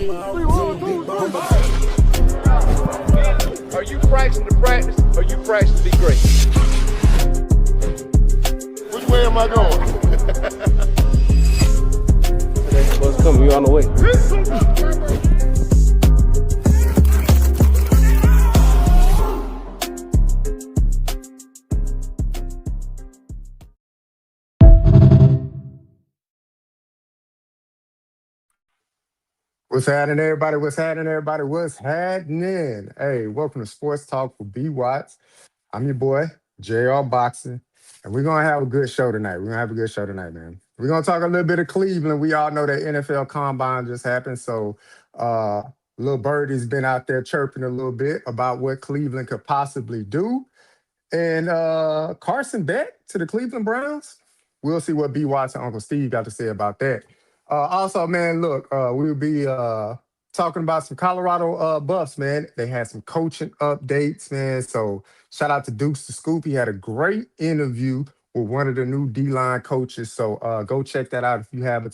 Are you practicing to practice or you practicing to be great? Which way am I going? That's supposed to come. You on the way. What's happening, everybody? What's happening, everybody? What's happening? Hey, welcome to Sports Talk with B Watts. I'm your boy, JR Boxing, and we're gonna have a good show tonight. Man. We're gonna talk a little bit of Cleveland. We all know that NFL Combine just happened, so little Birdie's been out there chirping a little bit about what Cleveland could possibly do. And Carson Beck to the Cleveland Browns. We'll see what B. Watts and Uncle Steve got to say about that. Also, man, look, we'll be talking about some Colorado Buffs, man. They had some coaching updates, man. So shout out to Dukes the Scoop. He had a great interview with one of the new D-line coaches. So go check that out if you have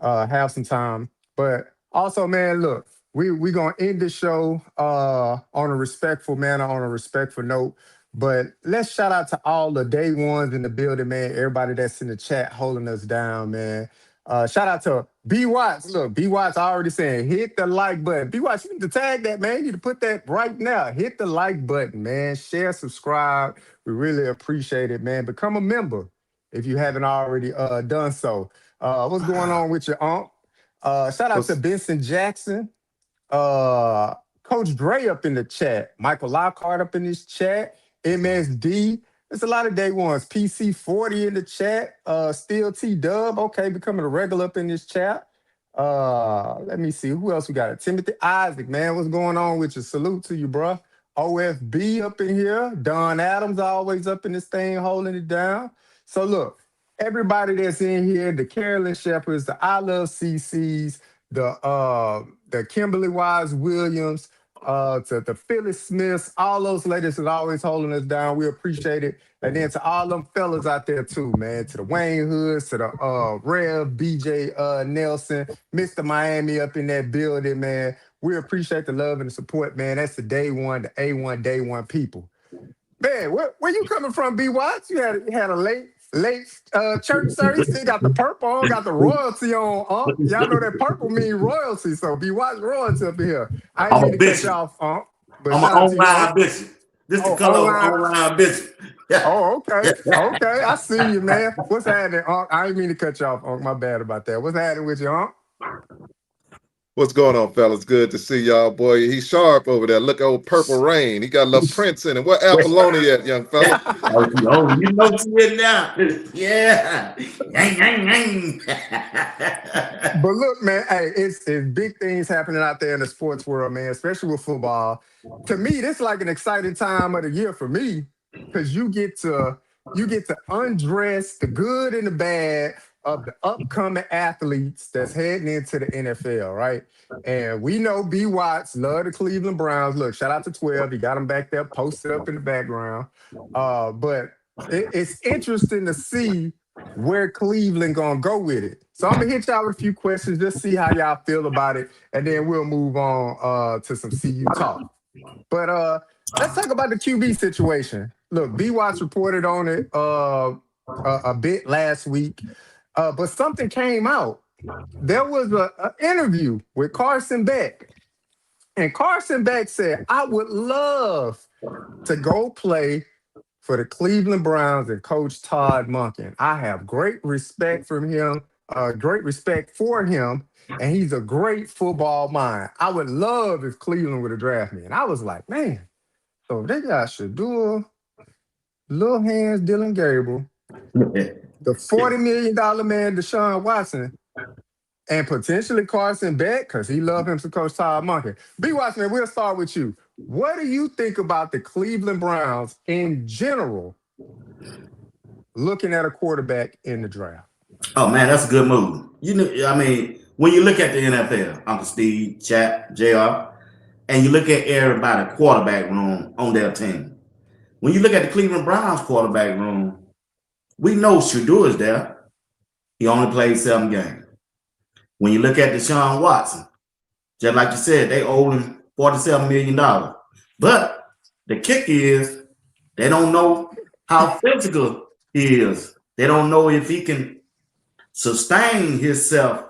have some time. But also, man, look, we gonna end the show on a respectful manner, on a respectful note. But let's shout out to all the day ones in the building, man. Everybody that's in the chat holding us down, man. Shout out to B Watts. Look, B Watts already saying hit the like button. B Watts, you need to tag that, man. You need to put that right now. Hit the like button, man. Share, subscribe. We really appreciate it, man. Become a member if you haven't already done so. What's going on with your aunt? Shout out to Benson Jackson. Coach Dre up in the chat. Michael Lockhart up in this chat. MSD. There's a lot of day ones. PC40 in the chat. Still T Dub. Okay, becoming a regular up in this chat. Let me see. Who else we got? Timothy Isaac, man. What's going on with you? Salute to you, bro. OFB up in here. Don Adams always up in this thing holding it down. So look, everybody that's in here, the Carolyn Shepherds, the I Love CCs, the Kimberly Wise Williams, to the Phyllis Smiths, all those ladies is always holding us down. We appreciate it. And then to all them fellas out there too, man. To the Wayne Hoods, to the Rev, BJ Nelson, Mr. Miami up in that building, man. We appreciate the love and the support, man. That's the day one, the A1 day one people. Man, where you coming from, B Watts? You had a late church service. You got the purple on, got the royalty on. Y'all know that purple mean royalty, so B Watts royalty up here. I ain't mean to cut y'all off, but I'm an online bishop. This is the color of online bishop. Oh, okay. Okay, I see you, man. What's happening, Unc? I ain't mean to cut you off, Unc. My bad about that. What's happening with you, Unc? What's going on, fellas? Good to see y'all, boy. He's sharp over there. Look, old Purple Rain. He got a little Prince in him. What Apollonia at, young fella? Oh, you know it now. Yeah. But look, man, hey, it's big things happening out there in the sports world, man, especially with football. To me, this is like an exciting time of the year for me because you get to undress the good and the bad of the upcoming athletes that's heading into the NFL, right? And we know B. Watts love the Cleveland Browns. Look, shout out to 12. He got them back there posted up in the background. But it's interesting to see where Cleveland gonna go with it. So I'm gonna hit y'all with a few questions, just see how y'all feel about it, and then we'll move on to some CU talk. But let's talk about the QB situation. Look, B. Watts reported on it a bit last week. But something came out. There was an interview with Carson Beck. And Carson Beck said, I would love to go play for the Cleveland Browns and Coach Todd Monken. I have great respect for him, and he's a great football mind. I would love if Cleveland would have drafted me. And I was like, man, so they got Shedeur, Lil Hands, Dylan Gabriel, the $40 million man, Deshaun Watson, and potentially Carson Beck, because he loved him some Coach Todd Monken. B. Watson, man, we'll start with you. What do you think about the Cleveland Browns in general looking at a quarterback in the draft? Oh, man, that's a good move. You know, I mean, when you look at the NFL, Uncle Steve, Chap, JR, and you look at everybody quarterback room on their team. When you look at the Cleveland Browns quarterback room, we know Shedeur is there. He only played 7 games. When you look at Deshaun Watson, Just like you said, they owe him $47 million. But the kick is they don't know how physical he is. They don't know if he can sustain himself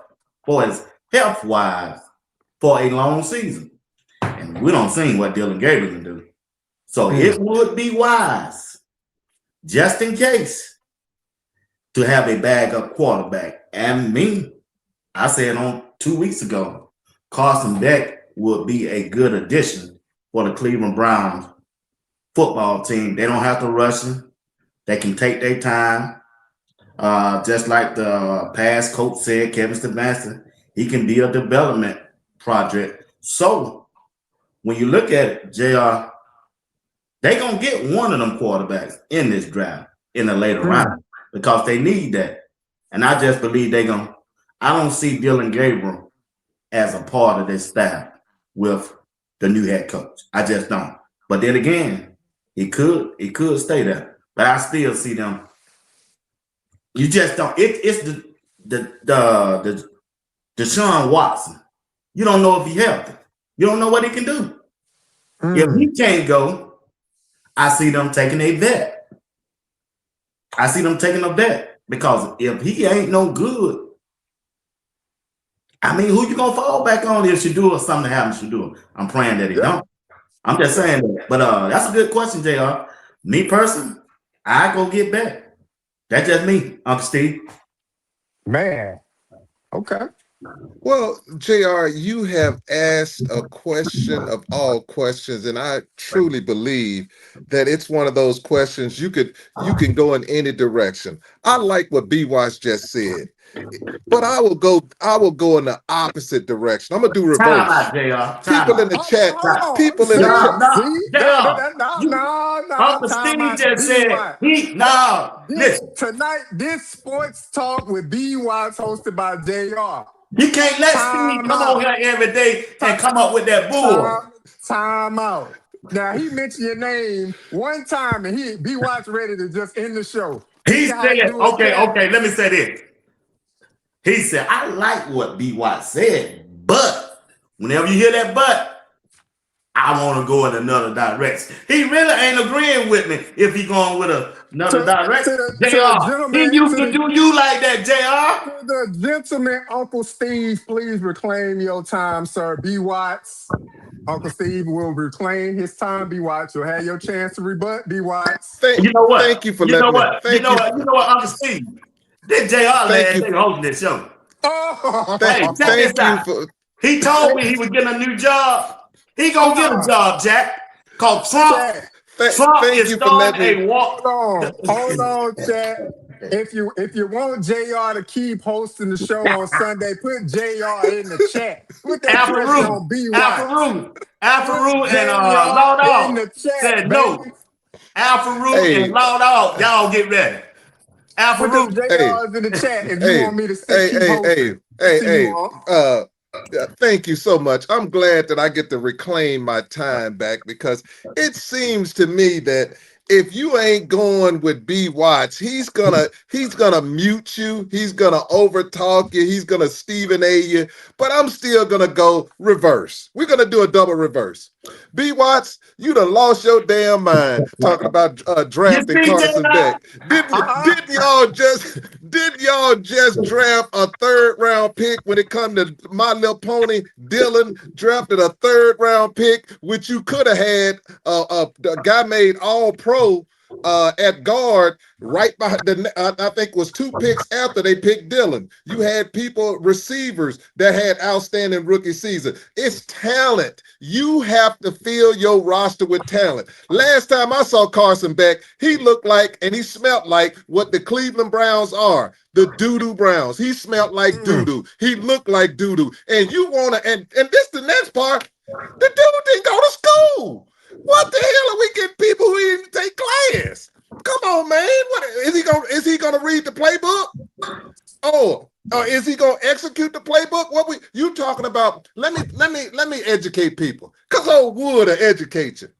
for his health wise for a long season. And we don't see what Dylan Gabriel can do. So it would be wise, just in case, to have a backup quarterback. And I said on 2 weeks ago, Carson Beck would be a good addition for the Cleveland Browns football team. They don't have to rush him. They can take their time. Just like the past coach said, Kevin Stefanski, he can be a development project. So when you look at it, JR, they're going to get one of them quarterbacks in this draft in the later round because they need that. And I just believe I don't see Dylan Gabriel as a part of this staff with the new head coach. I just don't. But then again, he could stay there. But I still see them. You just don't. It's the Deshaun Watson. You don't know if he's healthy. You don't know what he can do. If he can't go, I see them taking a vet. I see them taking a vet because if he ain't no good, I mean, who you gonna fall back on if Shedeur or something happens to Shedeur? I'm praying that he don't. I'm just saying that. But that's a good question, JR. Me personally, I go get back. That's just me, Uncle Steve. Man. Okay. Well, JR, you have asked a question of all questions, and I truly believe that it's one of those questions you can go in any direction. I like what B. Watts just said, but I will go in the opposite direction. I'm gonna do reverse. Time out, JR. People in the chat. People in the chat. Uncle Steve just said listen. Tonight, this sports talk with B. Watts hosted by JR. You can't let Steve come on here every day and come up with that bull. Time out. Now, he mentioned your name one time, and B. Watts ready to just end the show. He said, okay, let me say this. He said, I like what B. Watts said, but whenever you hear that but, I want to go in another direction. He really ain't agreeing with me if he going with another direction. JR, he used to do you like that, JR. To the gentleman, Uncle Steve, please reclaim your time, sir. B. Watts. Uncle Steve will reclaim his time. B. Watts, you'll have your chance to rebut. B. Watts. You know what? Thank you for letting me. You know what, Uncle Steve? This JR last day hosting this show. Oh, thank you. He told me he was getting a new job. He gonna get a job, Jack. Cause Trump is starting a walk. Hold on, Jack. If you want JR to keep hosting the show on Sunday, put JR in the chat. Put that pressure on B. Alpha and Law Dog said no. Alpha and Law Dog, y'all get ready. Alpha Root. JR's in the chat if you want me to thank you so much. I'm glad that I get to reclaim my time back because it seems to me that if you ain't going with B. Watts, he's gonna mute you, he's gonna overtalk you, he's gonna Stephen A. you, but I'm still gonna go reverse. We're gonna do a double reverse. B. Watts, you done lost your damn mind talking about drafting Carson Beck. Didn't y'all just draft a third round pick when it come to My Little Pony? Dylan drafted a third round pick, which you could have had a guy made all pro at guard right behind I think it was 2 picks after they picked Dylan. You had receivers that had outstanding rookie season. It's talent. You have to fill your roster with talent. Last time I saw Carson Beck, he looked like and he smelled like what the Cleveland Browns are. The doo-doo Browns. He smelled like doo-doo. He looked like doo-doo. And you want to, and this the next part, the dude didn't go to school. What the hell are we getting people who didn't take class? Come on, man. What is he gonna read the playbook? Oh, is he gonna execute the playbook? What you talking about? Let me educate people. Cause old Wood will educate you.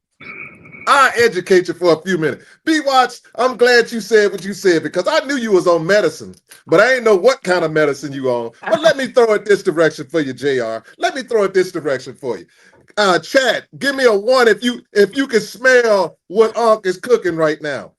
I'll educate you for a few minutes. B. Watts, I'm glad you said what you said because I knew you was on medicine, but I ain't know what kind of medicine you on. But let me throw it this direction for you, JR. Let me throw it this direction for you. Chat, give me a 1 if you can smell what Unc is cooking right now.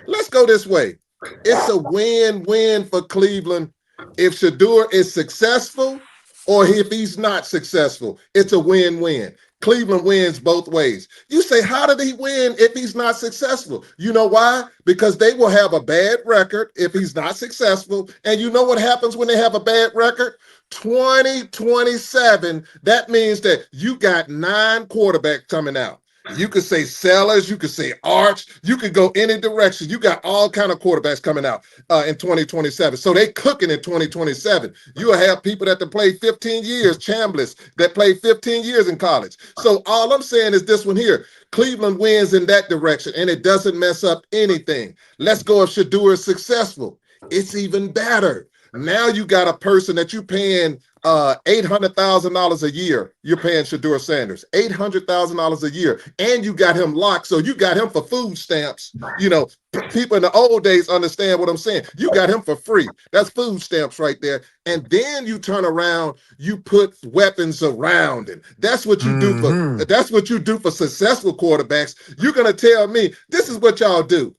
Let's go this way. It's a win-win for Cleveland if Shedeur is successful or if he's not successful. It's a win-win. Cleveland wins both ways. You say, how did he win if he's not successful? You know why? Because they will have a bad record if he's not successful. And you know what happens when they have a bad record? 2027. That means that you got 9 quarterbacks coming out. You could say Sellers, you could say Arch, you could go any direction. You got all kind of quarterbacks coming out in 2027. So they cooking in 2027. You'll have people that play 15 years, Chambliss, that played 15 years in college. So all I'm saying is this one here. Cleveland wins in that direction, and it doesn't mess up anything. Let's go if Shedeur is successful. It's even better. Now you got a person that you're paying $800,000 a year. You're paying Shedeur Sanders $800,000 a year, and you got him locked. So you got him for food stamps. You know, people in the old days understand what I'm saying. You got him for free. That's food stamps right there. And then you turn around, you put weapons around it. That's what you do for. That's what you do for successful quarterbacks. You're gonna tell me this is what y'all do.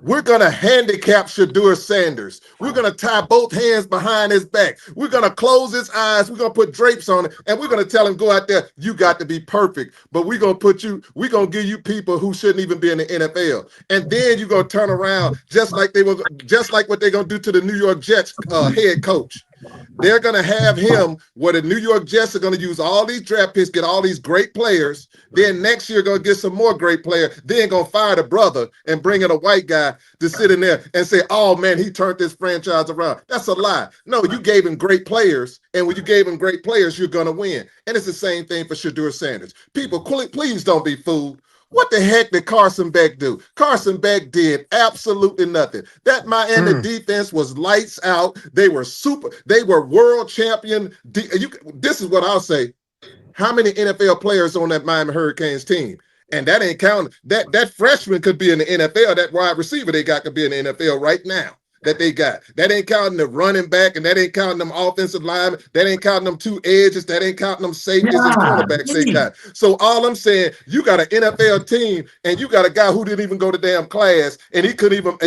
We're going to handicap Shedeur Sanders. We're going to tie both hands behind his back. We're going to close his eyes. We're going to put drapes on it. And we're going to tell him, go out there. You got to be perfect. But we're going to give you people who shouldn't even be in the NFL. And then you're going to turn around just like what they're going to do to the New York Jets head coach. They're going to have him where the New York Jets are going to use all these draft picks, get all these great players. Then next year, going to get some more great players. Then going to fire the brother and bring in a white guy to sit in there and say, oh, man, he turned this franchise around. That's a lie. No, you gave him great players. And when you gave him great players, you're going to win. And it's the same thing for Shedeur Sanders. People, please don't be fooled. What the heck did Carson Beck do? Carson Beck did absolutely nothing. That Miami defense was lights out. They were world champion. This is what I'll say. How many NFL players on that Miami Hurricanes team? And that ain't counting. That freshman could be in the NFL. That wide receiver they got could be in the NFL right now. That they got. That ain't counting the running back, and that ain't counting them offensive linemen. That ain't counting them 2 edges. That ain't counting them safeties and cornerbacks they got. So all I'm saying, you got an NFL team, and you got a guy who didn't even go to damn class, and he couldn't even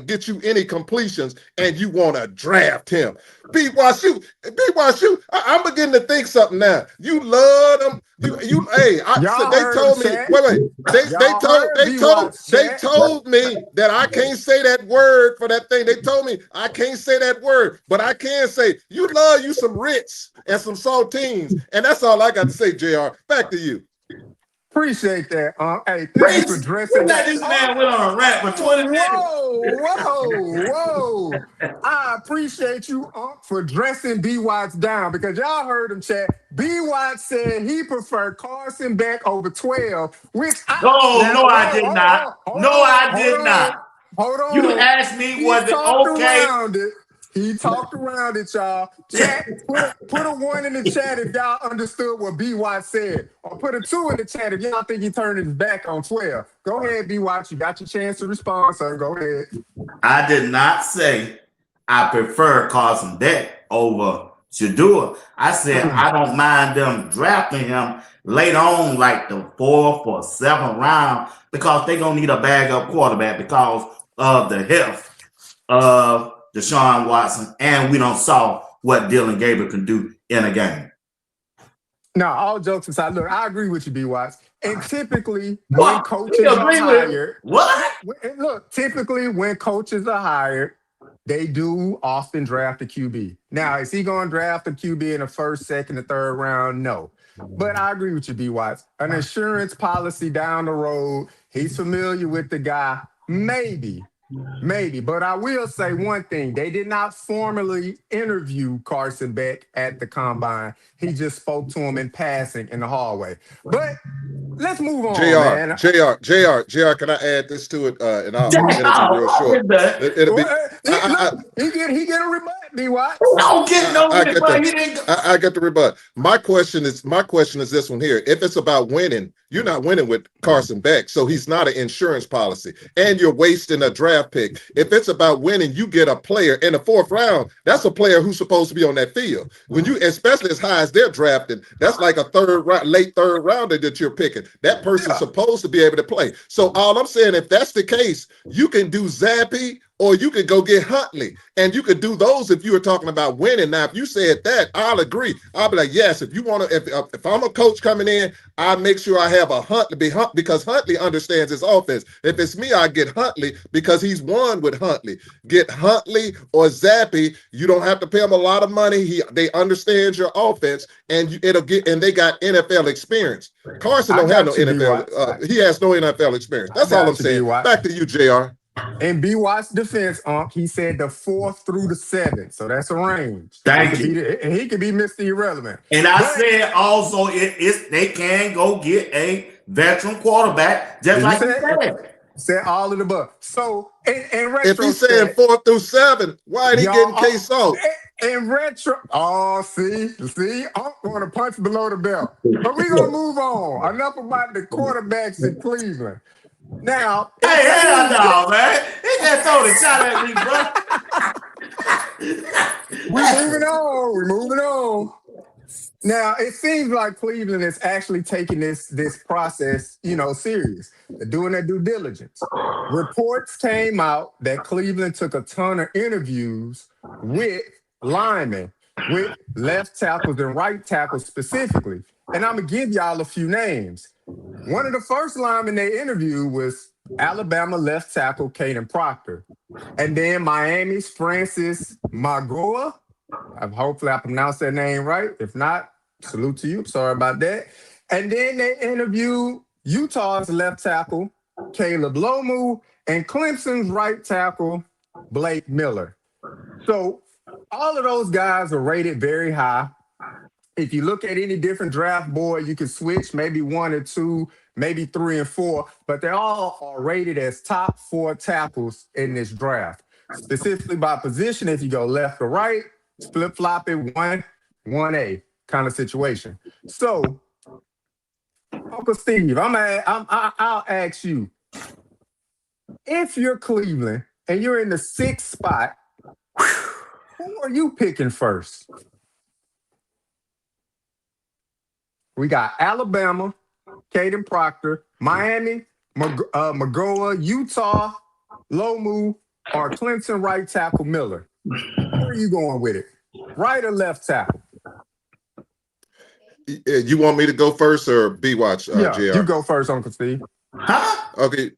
get you any completions, and you want to draft him. BYU, I'm beginning to think something now. You love them. They told me. They told me that I can't say that word for that thing. They told me I can't say that word, but I can say you love you some Ritz and some saltines, and that's all I got to say. JR, back to you. Appreciate that. Hey, thanks for dressing. This man went on a rant for 20 minutes. Whoa. I appreciate you, for dressing B. Watts down because y'all heard him chat. B. Watts said he preferred Carson Beck over 12, which I did not. I did not. Hold on. You asked me, was it okay? He talked around it, y'all. Chat, put a 1 in the chat if y'all understood what B. Watts said. Or put a 2 in the chat if y'all think he turned his back on 12. Go ahead, B. Watts. You got your chance to respond, sir. Go ahead. I did not say I prefer Carson Beck over Shedeur. I said I don't mind them drafting him later on, like the 4th or 7th round, because they're going to need a backup quarterback because of the health of Deshaun Watson, and we don't saw what Dylan Gabriel can do in a game. No, all jokes aside, look, I agree with you, B. Watts. And typically, when coaches are hired, typically when coaches are hired, they do often draft a QB. Now, is he going to draft a QB in the 1st, 2nd, and 3rd round? No. But I agree with you, B. Watts. An insurance policy down the road, he's familiar with the guy, maybe. But I will say one thing. They did not formally interview Carson Beck at the combine. He just spoke to him in passing in the hallway. But let's move on, man. JR, can I add this to it? And I'll get it real short. He get a rebut B. Watts? Don't get no I get rebut. He the didn't. I get the rebut. My question is this one here. If it's about winning, you're not winning with Carson Beck, so he's not an insurance policy, and you're wasting a draft pick. If it's about winning, you get a player in the 4th round. That's a player who's supposed to be on that field. When you, especially as high as they're drafted, that's like a late third rounder that you're picking. That person's supposed to be able to play. So all I'm saying, if that's the case, you can do Zappy. Or you could go get Huntley, and you could do those if you were talking about winning. Now, if you said that, I'll agree. I'll be like, yes, if you want to, if I'm a coach coming in, I make sure I have a Huntley because Huntley understands his offense. If it's me, I get Huntley because he's won with Huntley. Get Huntley or Zappy. You don't have to pay him a lot of money. They understand your offense, and they got NFL experience. Carson don't have no NFL. He has no NFL experience. That's all I'm saying. Back to you, JR. In B. Watt's defense, he said the 4th through the 7th, so that's a range. Thank you. And he could be Mr. Irrelevant. And I said also, they can go get a veteran quarterback, just like you said. Said all of the above. So in retrospect, if he's saying 4 through 7, why ain't he getting K-Salt? In retro, see, I'm going to punch below the belt. But we're gonna move on. Enough about the quarterbacks in Cleveland. Now, hey, hell no, man. He just throw the shot at me, bro. We're moving on. Now, it seems like Cleveland is actually taking this process, serious. They're doing their due diligence. Reports came out that Cleveland took a ton of interviews with linemen, with left tackles and right tackles specifically. And I'm going to give y'all a few names. One of the first linemen they interviewed was Alabama left tackle Caden Proctor. And then Miami's Francis Magoa. Hopefully I pronounced that name right. If not, salute to you. Sorry about that. And then they interviewed Utah's left tackle Caleb Lomu and Clemson's right tackle Blake Miller. So all of those guys are rated very high. If you look at any different draft board, you can switch maybe 1 or 2, maybe 3 and 4, but they all are rated as top 4 tackles in this draft. Specifically by position, if you go left or right, flip-flop it 1A kind of situation. So, Uncle Steve, I'll ask you, if you're Cleveland and you're in the 6th spot, who are you picking first? We got Alabama, Caden Proctor, Miami, Magoa, Utah, Lomu, or Clemson right tackle Miller. Where are you going with it? Right or left tackle? You want me to go first or B-Watch, Yeah, JR? you go first, Uncle Steve. Huh? Okay.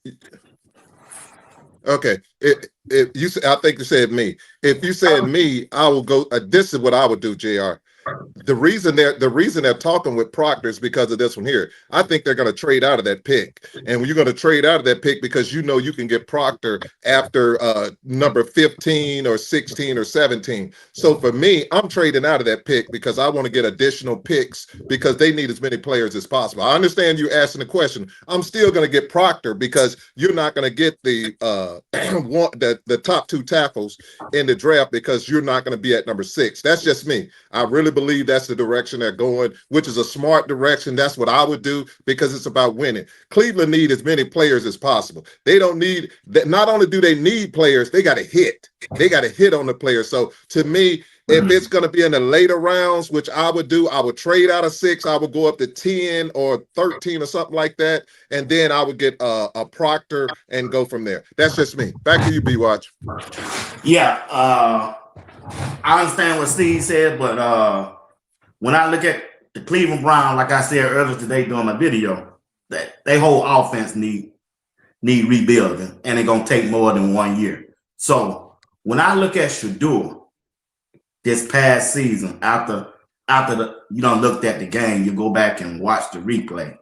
I think you said me. If you said me, I will go. This is what I would do, JR. The reason they're talking with Proctor is because of this one here. I think they're going to trade out of that pick, and you're going to trade out of that pick because you can get Proctor after number 15 or 16 or 17. So for me, I'm trading out of that pick because I want to get additional picks because they need as many players as possible. I understand you asking the question. I'm still going to get Proctor because you're not going to get the top 2 tackles in the draft because you're not going to be at number 6. That's just me. I really believe that's the direction they're going, which is a smart direction. That's what I would do because it's about winning. Cleveland need as many players as possible. They don't need that. Not only do they need players, they got to hit. They got to hit on the players. So to me, if it's going to be in the later rounds, which I would do, I would trade out of 6. I would go up to 10 or 13 or something like that. And then I would get a Proctor and go from there. That's just me. Back to you, B-Watch. Yeah. I understand what Steve said, but when I look at the Cleveland Browns, like I said earlier today during my video, that they whole offense need rebuilding, and it's gonna take more than 1 year. So when I look at Shedeur this past season, after looked at the game, you go back and watch the replay.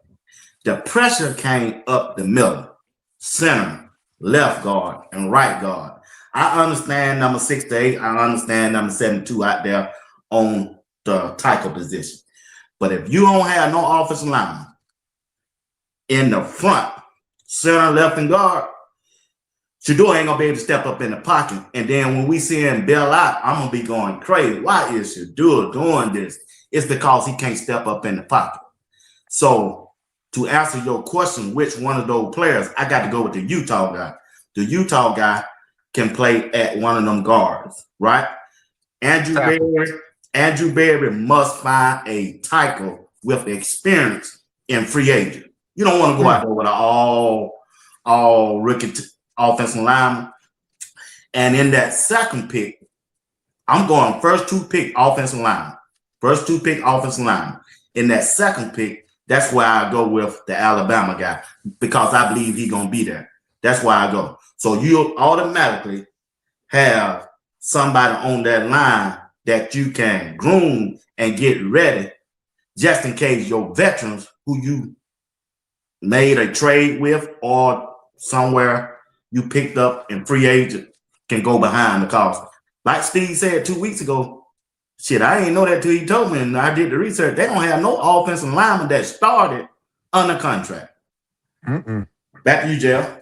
The pressure came up the middle, center, left guard, and right guard. I understand number 6 to 8. I understand number 7 to 2 out there on the tackle position. But if you don't have no offensive line in the front, center, left, and guard, Shedeur ain't gonna be able to step up in the pocket. And then when we see him bail out, I'm gonna be going crazy. Why is Shedeur doing this? It's because he can't step up in the pocket. So to answer your question, which one of those players, I got to go with the Utah guy. The Utah guy can play at one of them guards, right? Andrew Berry must find a tackle with experience in free agent. You don't want to go out there with an all rookie offensive lineman. And in that second pick, I'm going first two pick offensive lineman. First two pick offensive lineman. In that second pick, that's why I go with the Alabama guy because I believe he's going to be there. That's why I go. So you'll automatically have somebody on that line that you can groom and get ready just in case your veterans who you made a trade with or somewhere you picked up in free agent can go behind the cost. Like Steve said 2 weeks ago, shit, I didn't know that till he told me, and I did the research. They don't have no offensive lineman that started under contract. Back to you, Jeff.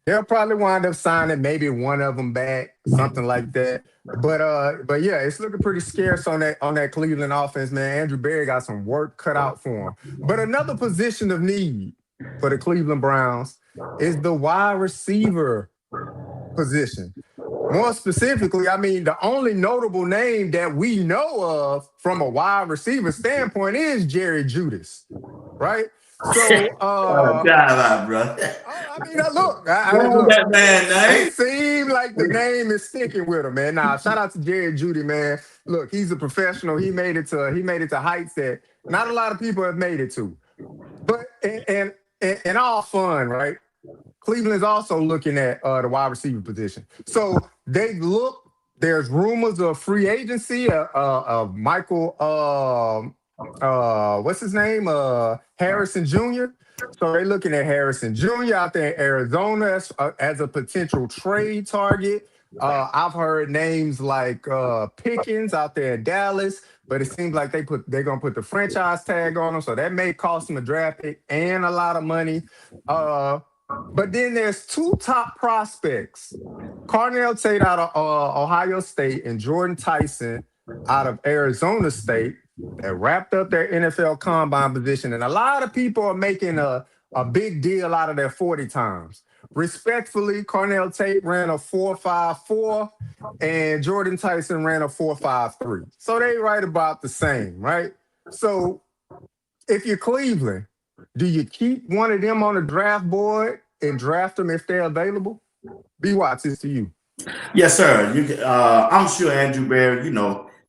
They'll probably wind up signing maybe one of them back, something like that. But yeah, it's looking pretty scarce on that Cleveland offense, man. Andrew Berry got some work cut out for him. But another position of need for the Cleveland Browns is the wide receiver position. More specifically, I mean, the only notable name that we know of from a wide receiver standpoint is Jerry Judas, right? So, bro. I mean, look, that man name. it seems like the name is sticking with him, man. Now, shout out to Jerry Judy, man. Look, he's a professional. He made it to heights that not a lot of people have made it to. But and all fun, right? Cleveland's also looking at the wide receiver position. So there's rumors of free agency of Michael, what's his name? Harrison Jr. So they're looking at Harrison Jr. out there in Arizona as a potential trade target. I've heard names like Pickens out there in Dallas, but it seems like they're gonna put the franchise tag on him, so that may cost him a draft pick and a lot of money. But then there's two top prospects, Carnell Tate out of Ohio State and Jordan Tyson out of Arizona State, that wrapped up their NFL combine position. And a lot of people are making a big deal out of their 40 times. Respectfully, Carnell Tate ran a 4.54 and Jordan Tyson ran a 4.53. So they right about the same, right? So if you're Cleveland, do you keep one of them on the draft board and draft them if they're available? B. Watts, it's to you. Yes, sir. I'm sure Andrew Berry,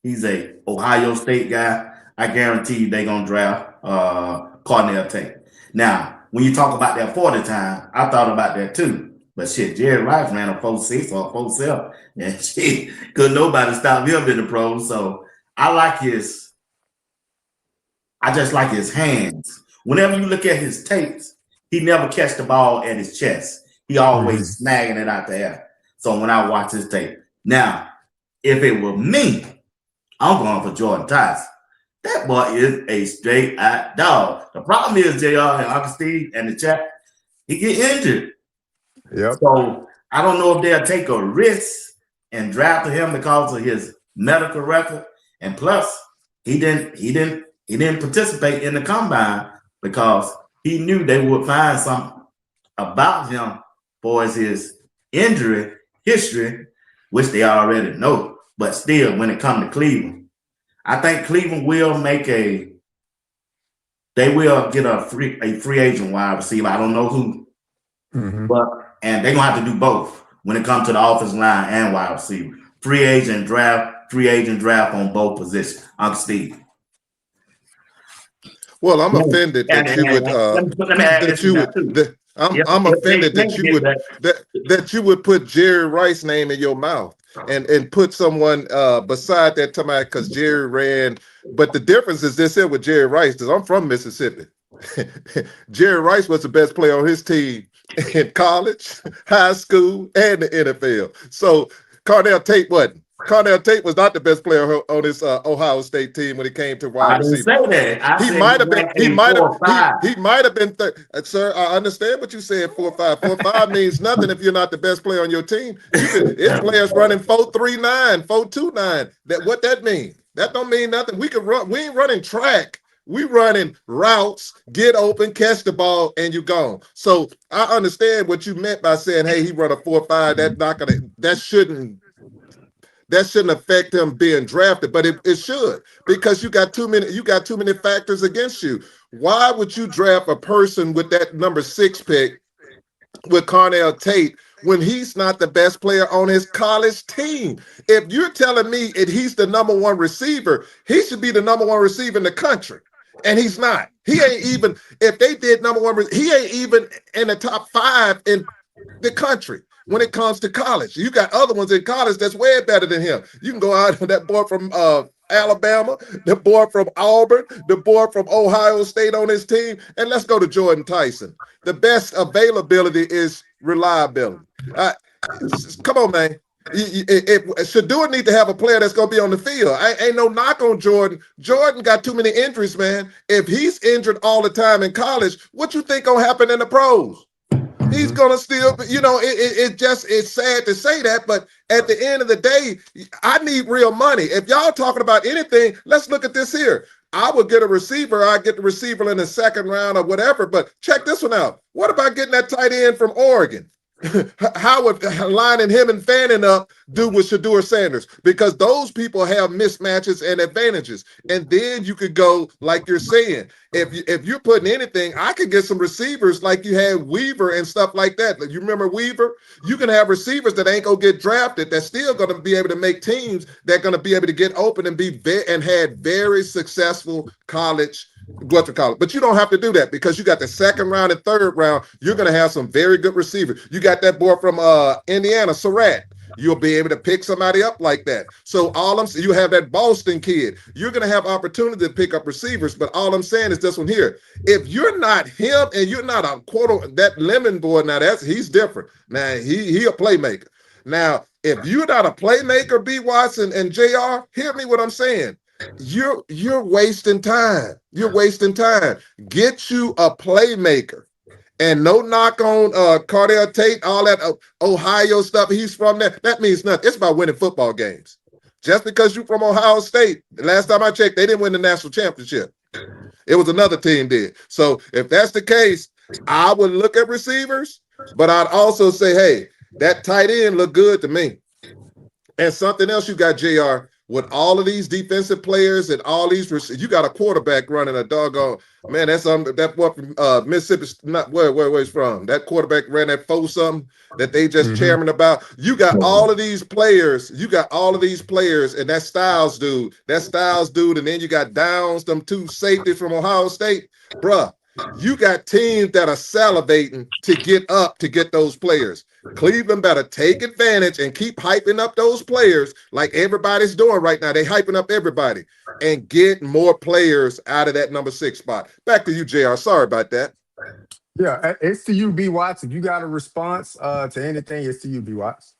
he's a Ohio State guy. I guarantee you they're going to draft Carnell Tate. Now, when you talk about that 40 time, I thought about that too. But shit, Jerry Rice ran a 4.6 or 4.7. And shit, couldn't nobody stop him in the pros. So I just like his hands. Whenever you look at his tapes, he never catch the ball at his chest. He always snagging it out the air. So when I watch his tape. Now, if it were me, I'm going for Jordan Tyson. That boy is a straight out dog. The problem is, JR and Uncle Steve and the chat, he get injured. Yep. So I don't know if they'll take a risk and draft him because of his medical record. And plus, he didn't participate in the combine because he knew they would find something about him for his injury history, which they already know. But still, when it comes to Cleveland, I think Cleveland will get a free agent wide receiver. I don't know who, and they're gonna have to do both when it comes to the offensive line and wide receiver. Free agent draft on both positions. Uncle Steve. Well, I'm offended that I'm offended that you would put Jerry Rice's name in your mouth and put someone beside that because Jerry ran. But the difference is this here with Jerry Rice, because I'm from Mississippi. Jerry Rice was the best player on his team in college, high school, and the NFL. So Carnell Tate wasn't. Cornell Tate was not the best player on this Ohio State team when it came to wide I didn't receiver. say that. I He said might have been. He might have. 4 or 5. He might have been. Sir, I understand what you said. 4-5. 4-5 means nothing if you're not the best player on your team. You could. It's players running 4-3-9, 4-2-9. What that mean? That don't mean nothing. We can run. We ain't running track. We running routes, get open, catch the ball, and you gone. So I understand what you meant by saying, "Hey, he run a 4-5." That not gonna. That shouldn't affect him being drafted, but it should, because you got too many factors against you. Why would you draft a person with that number 6 pick with Cornell Tate when he's not the best player on his college team? If you're telling me that he's the number 1 receiver, he should be the number 1 receiver in the country, and he's not. He ain't even, if they did number 1, he ain't even in the top 5 in the country. When it comes to college, you got other ones in college that's way better than him. You can go out that boy from Alabama, the boy from Auburn, the boy from Ohio State on his team, and let's go to Jordan Tyson. The best availability is reliability. Come on, man. Shedeur need to have a player that's going to be on the field. Ain't no knock on Jordan. Jordan got too many injuries, man. If he's injured all the time in college, what you think going to happen in the pros? He's gonna still, it's sad to say that, but at the end of the day, I need real money. If y'all talking about anything, let's look at this here. I would get a receiver. I get the receiver in the 2nd round or whatever. But check this one out. What about getting that tight end from Oregon? How would lining him and Fanning up do with Shedeur Sanders? Because those people have mismatches and advantages. And then you could go, like you're saying, if you're putting anything, I could get some receivers like you had Weaver and stuff like that. You remember Weaver? You can have receivers that ain't gonna get drafted that's still gonna be able to make teams that gonna be able to get open and and had very successful college. But you don't have to do that, because you got the 2nd round and 3rd round. You're going to have some very good receivers. You got that boy from Indiana, Surratt. You'll be able to pick somebody up like that. So you have that Boston kid. You're going to have opportunity to pick up receivers. But all I'm saying is this one here. If you're not him and you're not a that Lemon boy, now he's different. Now he a playmaker. Now, if you're not a playmaker, B. Watson and JR, hear me what I'm saying. You're wasting time. You're wasting time. Get you a playmaker. And no knock on Cornell Tate, all that Ohio stuff. He's from there. That means nothing. It's about winning football games. Just because you're from Ohio State, the last time I checked, they didn't win the national championship. It was another team did. So if that's the case, I would look at receivers, but I'd also say, hey, that tight end look good to me. And something else you got, JR, with all of these defensive players and all these, you got a quarterback running a doggone, man, that's that boy from Mississippi, not where he's from. That quarterback ran that 4-something that they just chairman about. You got all of these players, and that Styles dude, and then you got Downs, them 2 safeties from Ohio State. Bruh, you got teams that are salivating to get up to get those players. Cleveland better take advantage and keep hyping up those players like everybody's doing right now. They hyping up everybody and get more players out of that number 6 spot. Back to you, JR. Sorry about that. Yeah, it's to you, B. Watts. If you got a response to anything, it's to you, B. Watts.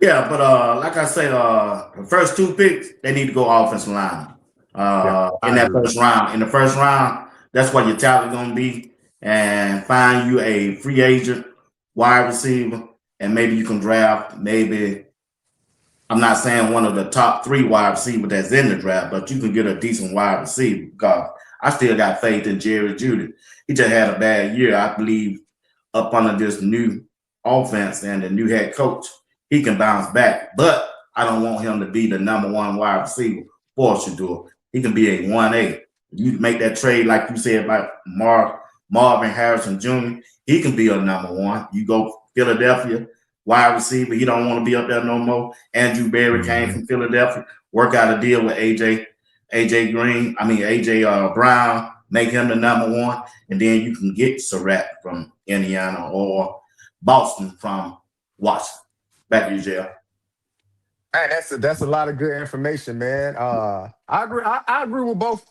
Yeah, but like I said, the first 2 picks, they need to go offensive line. In that first round. In the first round, that's what your talent going to be. And find you a free agent, wide receiver, and maybe you can draft I'm not saying one of the top 3 wide receivers that's in the draft, but you can get a decent wide receiver, because I still got faith in Jerry Jeudy. He just had a bad year. I believe up under this new offense and the new head coach, he can bounce back. But I don't want him to be the number 1 wide receiver for Shedeur. He can be a 1A. You make that trade, like you said, about Marvin Harrison Jr., he can be a number 1. You go Philadelphia, wide receiver, he don't want to be up there no more. Andrew Berry came from Philadelphia, work out a deal with AJ Brown, make him the number 1, and then you can get Surratt from Indiana or Boston from Washington. Back to you, JR. Hey, that's a lot of good information, man. I agree. I agree with both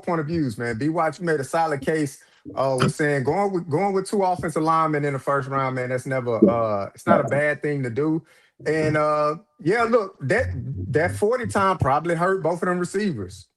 point of views, man. B. Watts, you made a solid case. Was saying going with 2 offensive linemen in the first round, man. That's never it's not a bad thing to do. And yeah, look, that 40 time probably hurt both of them receivers.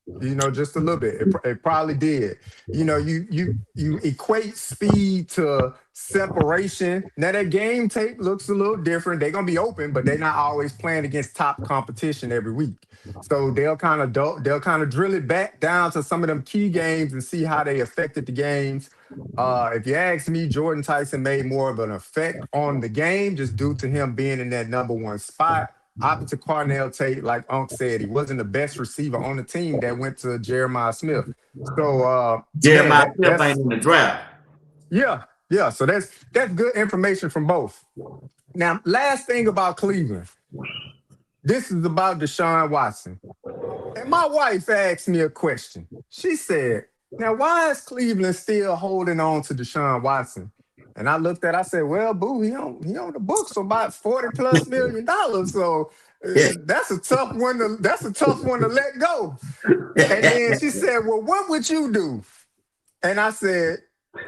Just a little bit. It probably did. You equate speed to separation. Now that game tape looks a little different. They're gonna be open, but they're not always playing against top competition every week. So they'll kind of drill it back down to some of them key games and see how they affected the games. If you ask me, Jordan Tyson made more of an effect on the game just due to him being in that number one spot. Opposite Cornell Tate, like Unc said, he wasn't the best receiver on the team that went to Jeremiah Smith. So man, Jeremiah Smith that's ain't in the draft. yeah. So that's good information from both. Now, last thing about Cleveland. This is about Deshaun Watson. And my wife asked me a question. She said, now, why is Cleveland still holding on to Deshaun Watson? And I said, well, boo, he on the books for about $40+ million. So that's a tough one to let go. And then she said, well, what would you do? And I said,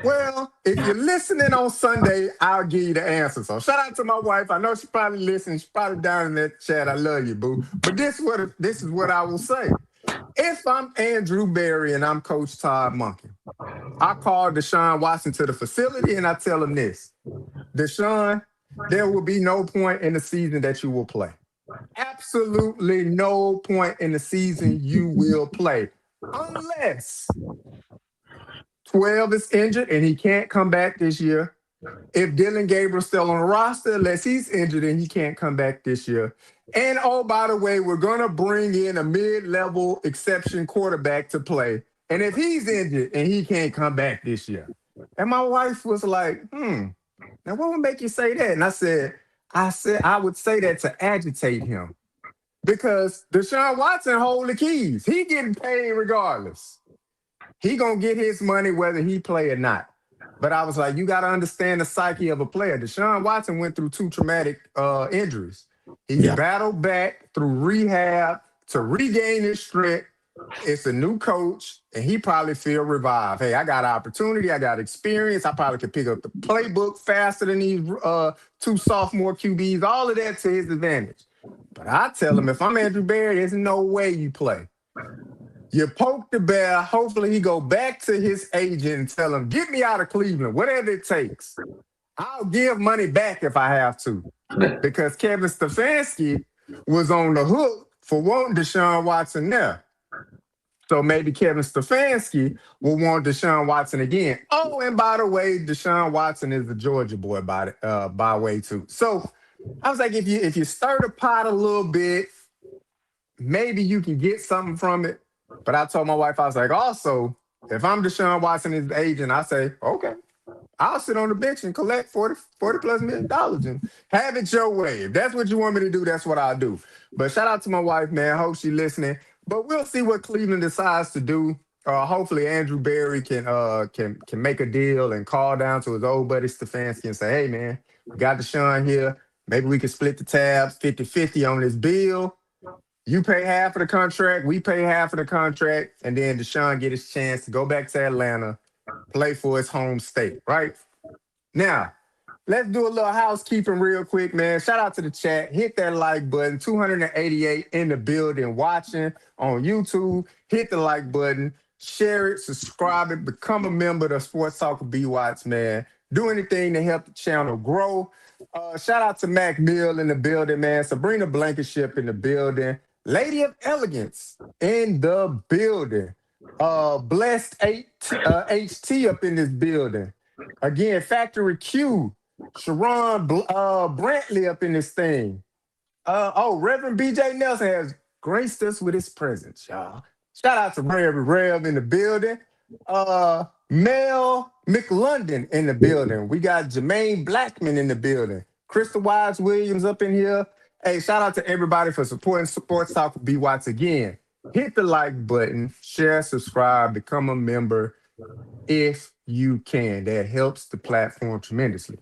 well, if you're listening on Sunday, I'll give you the answer. So shout out to my wife. I know she probably listens. She's probably down in that chat. I love you, boo. But this is what I will say. If I'm Andrew Berry and I'm Coach Todd Monken, I call Deshaun Watson to the facility and I tell him this. Deshaun, there will be no point in the season that you will play. Absolutely no point in the season you will play. Unless 12 is injured and he can't come back this year. If Dylan Gabriel's still on the roster, unless he's injured and he can't come back this year. And oh, by the way, we're going to bring in a mid-level exception quarterback to play. And if he's injured and he can't come back this year. And my wife was like, now what would make you say that? And I said, I would say that to agitate him. Because Deshaun Watson hold the keys. He getting paid regardless. He going to get his money whether he play or not. But I was like, you got to understand the psyche of a player. Deshaun Watson went through 2 traumatic injuries. He's battled back through rehab to regain his strength. It's a new coach, and he probably feel revived. Hey, I got opportunity. I got experience. I probably could pick up the playbook faster than these 2 sophomore QBs. All of that to his advantage. But I tell him, if I'm Andrew Berry, there's no way you play. You poke the bear. Hopefully he go back to his agent and tell him, get me out of Cleveland, whatever it takes. I'll give money back if I have to. Because Kevin Stefanski was on the hook for wanting Deshaun Watson there. So maybe Kevin Stefanski will want Deshaun Watson again. Oh, and by the way, Deshaun Watson is a Georgia boy by way too. So I was like, if you stir the pot a little bit, maybe you can get something from it. But I told my wife, I was like, also, if I'm Deshaun Watson, his agent, I say, okay, I'll sit on the bench and collect $40+ million and have it your way. If that's what you want me to do, that's what I'll do. But shout out to my wife, man. Hope she's listening. But we'll see what Cleveland decides to do. Hopefully Andrew Berry can make a deal and call down to his old buddy Stefanski and say, hey, man, we got Deshaun here. Maybe we can split the tabs 50-50 on this bill. You pay half of the contract, we pay half of the contract, and then Deshaun get his chance to go back to Atlanta, play for his home state, right? Now, let's do a little housekeeping real quick, man. Shout out to the chat. Hit that like button. 288 in the building watching on YouTube. Hit the like button. Share it, subscribe it, become a member of the Sports Talk with B. Watts, man. Do anything to help the channel grow. Shout out to Mac Mill in the building, man. Sabrina Blankenship in the building. Lady of Elegance in the building. Blessed HT up in this building. Again, Factory Q. Sharon Brantley up in this thing. Reverend BJ Nelson has graced us with his presence, y'all. Shout out to Rev in the building. Mel McLondon in the building. We got Jermaine Blackman in the building. Crystal Wise Williams up in here. Hey, shout out to everybody for supporting Sports Talk with B. Watts again. Hit the like button, share, subscribe, become a member if you can. That helps the platform tremendously.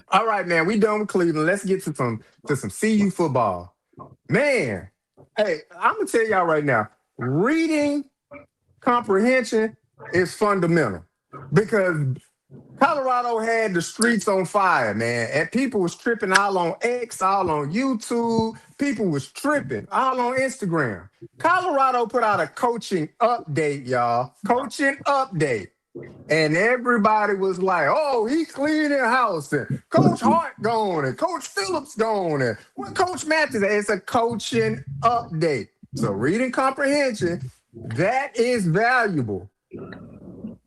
All right, man, we done with Cleveland. Let's get to some CU football. Man, hey, I'm going to tell y'all right now, reading comprehension is fundamental because Colorado had the streets on fire, man. And people was tripping all on X, all on YouTube. People was tripping all on Instagram. Colorado put out a coaching update, y'all. Coaching update. And everybody was like, oh, he cleaning house. And Coach Hart gone. And Coach Phillips gone. And what Coach Matthews? It's a coaching update. So reading comprehension, that is valuable.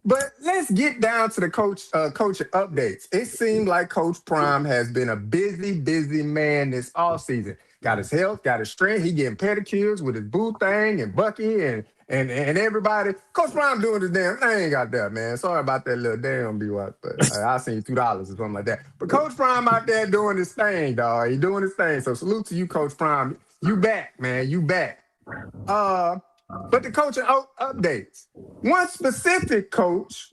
But let's get down to the coaching updates. It seems like Coach Prime has been a busy man this offseason. Got his health, got his strength. He getting pedicures with his boo thing and Bucky and everybody. Coach Prime doing his damn thing out there, man. Sorry about that little damn B-Watch, but I seen $2 or something like that. But Coach Prime out there doing his thing, dog. He doing his thing. So salute to you, Coach Prime. You back, man. You back. But the coaching updates. One specific coach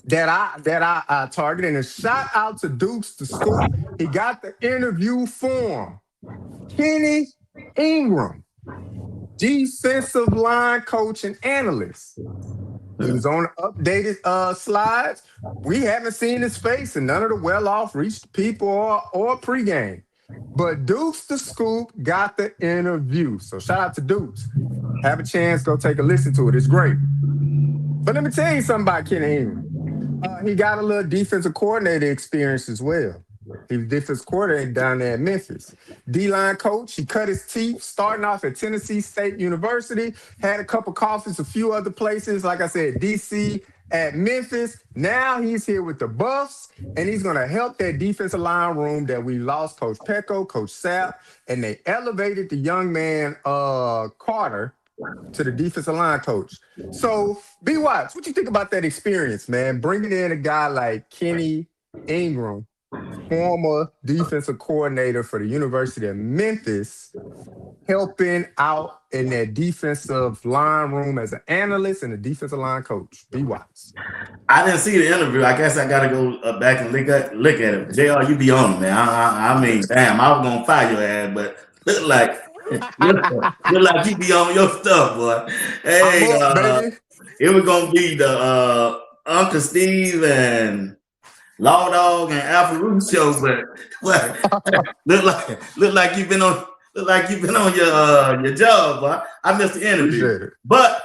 that I targeted, and a shout out to Dukes the Scoop. He got the interview form. Kenny Ingram, defensive line coach and analyst. He was on the updated slides. We haven't seen his face, and none of the well-off reached people or pregame. But Dukes the Scoop got the interview. So shout out to Dukes. Have a chance, go take a listen to it. It's great. But let me tell you something about Kenny Ingram. He got a little defensive coordinator experience as well. He was defensive coordinator down there in Memphis. D-line coach, he cut his teeth starting off at Tennessee State University, had a cup of coffee, a few other places, like I said, D.C., at Memphis. Now he's here with the Buffs, and he's going to help that defensive line room that we lost Coach Pecco, Coach Sapp, and they elevated the young man, Carter, to the defensive line coach. So, B. Watts, what you think about that experience, man? Bringing in a guy like Kenny Ingram, former defensive coordinator for the University of Memphis, helping out in that defensive line room as an analyst and a defensive line coach. B. Watts. I didn't see the interview. I guess I got to go back and look at it. JR, you be on, man. I mean, damn, I was going to fire your ass, but look like you be on your stuff, boy. Hey, it was going to be the Uncle Steve and Law Dog and Alpha Root show, but look like you've been on your job, boy. I missed the interview. But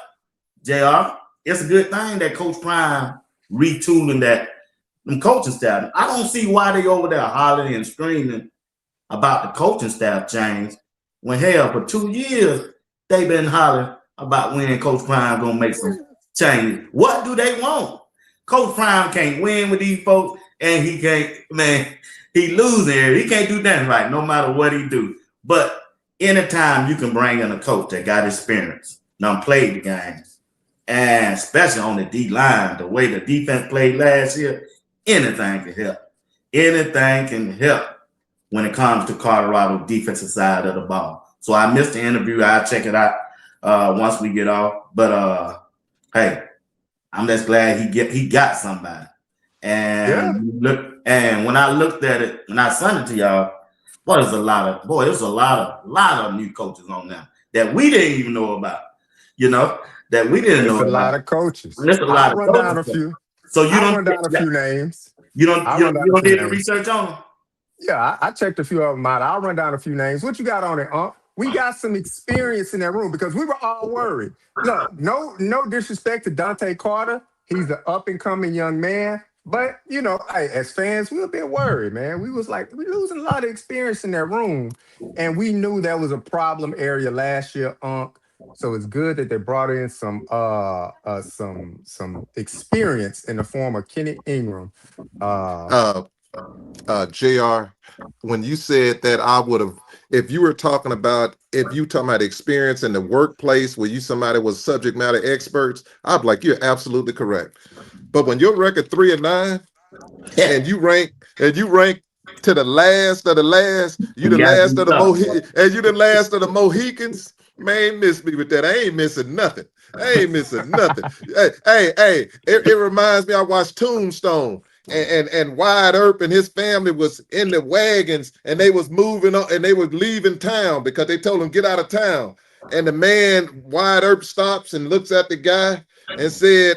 JR, it's a good thing that Coach Prime retooling them coaching staff. I don't see why they over there hollering and screaming about the coaching staff change when hell for 2 years they've been hollering about when Coach Prime gonna make some change. What do they want? Coach Prime can't win with these folks, and he can't, man, he losing. He can't do nothing right, no matter what he do. But anytime you can bring in a coach that got experience, done played the games, and especially on the D-line, the way the defense played last year, anything can help. Anything can help when it comes to Colorado defensive side of the ball. So I missed the interview. I'll check it out once we get off. But hey, I'm just glad he got somebody. And and when I looked at it, when I sent it to y'all, there's a lot of new coaches on there that we didn't even know about. You know, that we didn't know about. A lot of coaches. There's a lot of coaches. Down a few. So you don't run down a few names. You don't do the research on them? Yeah, I checked a few of them out. I'll run down a few names. What you got on it, We got some experience in that room because we were all worried. Look, no disrespect to Dante Carter. He's an up-and-coming young man. But, you know, as fans, we were a bit worried, man. We was like, we're losing a lot of experience in that room. And we knew that was a problem area last year, So it's good that they brought in some experience in the form of Kenny Ingram. JR, when you said that, I would have, if you were talking about experience in the workplace where you somebody was subject matter experts, I'd be like, you're absolutely correct. But when your record 3-9 and you rank to the last of the last, you the last of the Mohicans, man, miss me with that. I ain't missing nothing. Hey, it reminds me, I watched Tombstone. And Wyatt Earp and his family was in the wagons and they was moving on and they were leaving town because they told him get out of town. And the man, Wyatt Earp, stops and looks at the guy and said,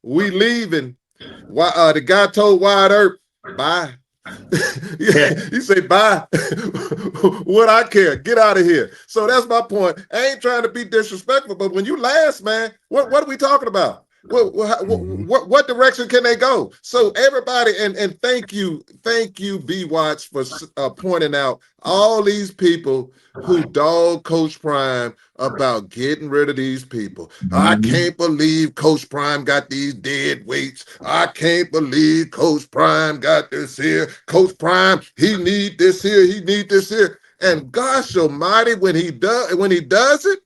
we leaving. The guy told Wyatt Earp, bye. He say, bye. What I care? Get out of here. So that's my point. I ain't trying to be disrespectful, but when you last, man, what are we talking about? What direction can they go? So everybody, and thank you, B Watts, for pointing out all these people who dog Coach Prime about getting rid of these people. I can't believe Coach Prime got these dead weights. I can't believe Coach Prime got this here. Coach Prime, he need this here. He need this here. And gosh almighty, when he does it,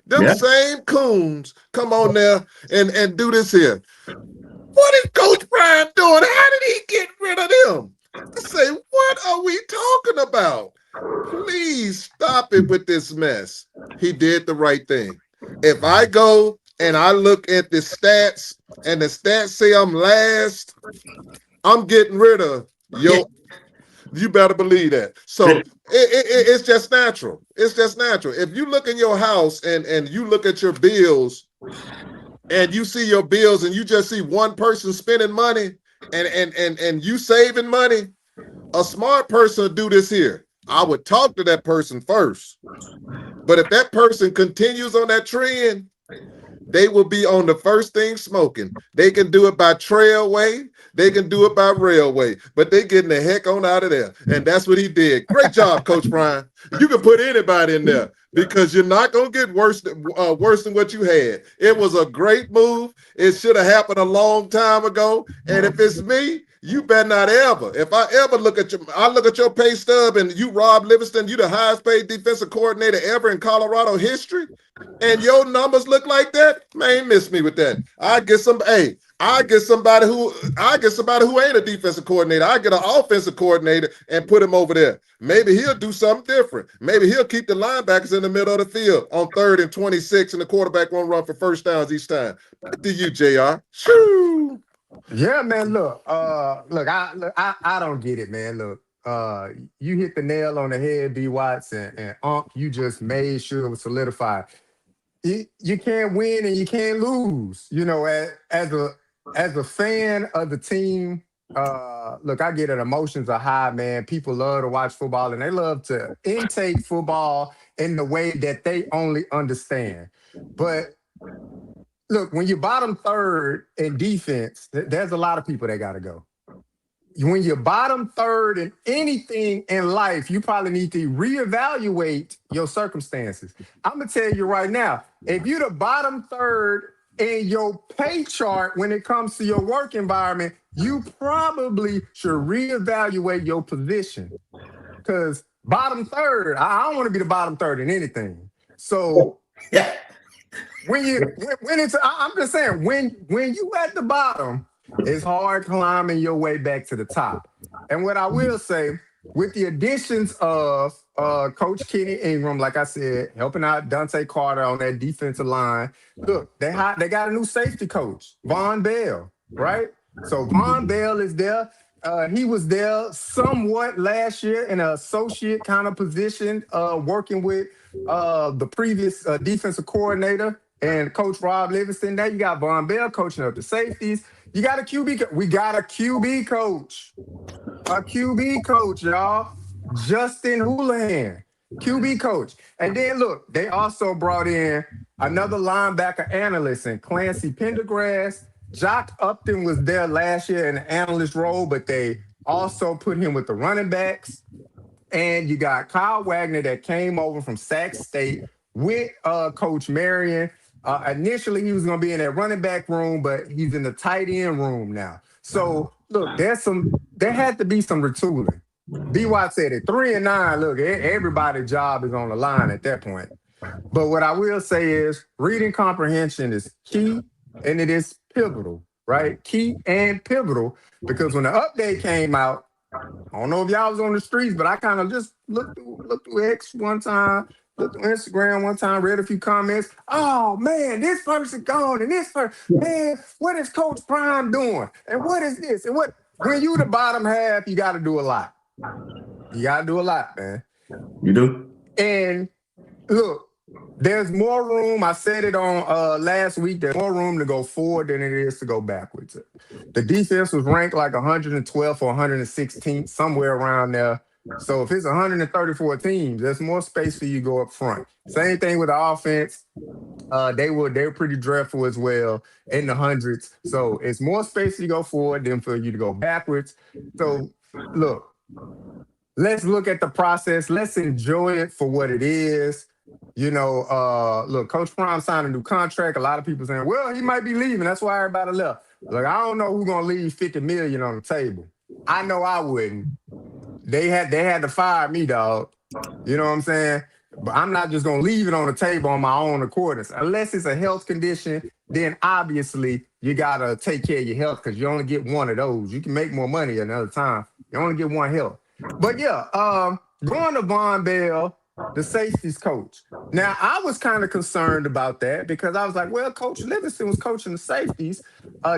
them same coons come on there and do this here. What is Coach Prime doing? How did he get rid of them? I say, what are we talking about? Please stop it with this mess. He did the right thing. If I go and I look at the stats and the stats say I'm last, I'm getting rid of yo. You better believe that. So it's just natural. It's just natural. If you look in your house and you look at your bills and you see your bills and you just see one person spending money and you saving money, a smart person would do this here. I would talk to that person first. But if that person continues on that trend, they will be on the first thing smoking. They can do it by trailway. They can do it by railway, but they getting the heck on out of there. And that's what he did. Great job, Coach Brian. You can put anybody in there because you're not going to get worse than what you had. It was a great move. It should have happened a long time ago. And if it's me, you better not ever. If I ever look at your pay stub and you Rob Livingston, you the highest paid defensive coordinator ever in Colorado history, and your numbers look like that, man, miss me with that. I get somebody who ain't a defensive coordinator. I get an offensive coordinator and put him over there. Maybe he'll do something different. Maybe he'll keep the linebackers in the middle of the field on 3rd and 26, and the quarterback won't run for first downs each time. Back to you, JR. Shoo. Yeah, man. Look, I don't get it, man. Look, you hit the nail on the head, B. Watts, and you just made sure it was solidified. You can't win and you can't lose. You know, as a fan of the team, look, I get it. Emotions are high, man. People love to watch football and they love to intake football in the way that they only understand. But look, when you're bottom third in defense, there's a lot of people that got to go. When you're bottom third in anything in life, you probably need to reevaluate your circumstances. I'm going to tell you right now, if you're the bottom third in your pay chart when it comes to your work environment, you probably should reevaluate your position. Because bottom third, I don't want to be the bottom third in anything. So Yeah. when I'm just saying, when you at the bottom, it's hard climbing your way back to the top. And what I will say, with the additions of Coach Kenny Ingram, like I said, helping out Dante Carter on that defensive line. Look, they got a new safety coach, Von Bell, right? So Von Bell is there. He was there somewhat last year in an associate kind of position, working with the previous defensive coordinator and Coach Rob Livingston. Now you got Von Bell coaching up the safeties. You got a QB. We got a QB coach. A QB coach, y'all. Justin Houlihan, QB coach. And then look, they also brought in another linebacker analyst in Clancy Pendergrass. Jock Upton was there last year in the analyst role, but they also put him with the running backs. And you got Kyle Wagner that came over from Sac State with Coach Marion. Initially, he was going to be in that running back room, but he's in the tight end room now. So, look, there had to be some retooling. B. Watt said it, 3-9, look, everybody's job is on the line at that point. But what I will say is reading comprehension is key, and it is pivotal, right? Key and pivotal, because when the update came out, I don't know if y'all was on the streets, but I kind of just looked through X one time, looked through Instagram one time, read a few comments. Oh, man, this person gone, and this person, man, what is Coach Prime doing? And what is this? And what? When you the bottom half, you got to do a lot. You got to do a lot, man. You do? And look, There's more room. I said it on last week. There's more room to go forward than it is to go backwards. The defense was ranked like 112th or 116th, somewhere around there. So if it's 134 teams, there's more space for you to go up front. Same thing with the offense. They were pretty dreadful as well in the hundreds. So it's more space to go forward than for you to go backwards. So look, let's look at the process. Let's enjoy it for what it is. Look, Coach Prime signed a new contract. A lot of people saying, well, he might be leaving. That's why everybody left. Look, I don't know who's gonna leave 50 million on the table. I know I wouldn't. They had to fire me, dog. You know what I'm saying? But I'm not just gonna leave it on the table on my own accordance. Unless it's a health condition, then obviously you gotta take care of your health because you only get one of those. You can make more money another time. You only get one health. But yeah, going to Von Bell, the safeties coach. Now, I was kind of concerned about that because I was like, well, Coach Livingston was coaching the safeties.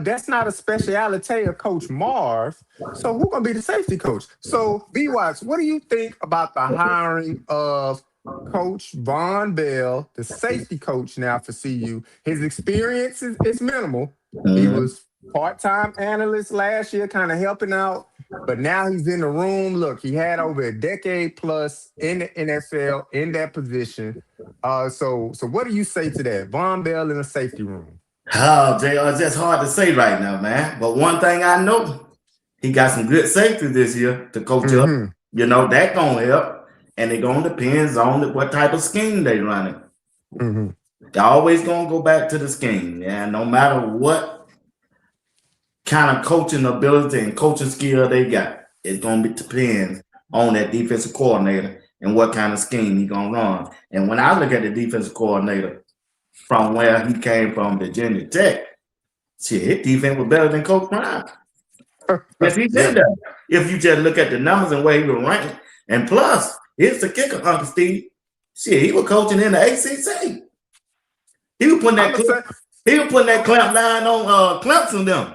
That's not a speciality of Coach Marv. So who's going to be the safety coach? So, B. Watts, what do you think about the hiring of Coach Von Bell, the safety coach now for CU? His experience is minimal. He was part-time analyst last year, kind of helping out. But now he's in the room. Look, he had over a decade plus in the NFL in that position. So what do you say to that? Von Bell in the safety room. Oh, JR, it's just hard to say right now, man. But one thing I know, he got some good safety this year to coach up. You know, that gonna help. And it gonna depends on what type of scheme they running. They're always gonna go back to the scheme. And no matter what kind of coaching ability and coaching skill they got, it's gonna depend on that defensive coordinator and what kind of scheme he gonna run. And when I look at the defensive coordinator from where he came from, Virginia Tech, shit, his defense was better than Coach Prime. Yes, he did that. If you just look at the numbers and where he was ranked, and plus, here's the kicker, Uncle Steve. Shit, he was coaching in the ACC. He was putting that clamp down on Clemson them.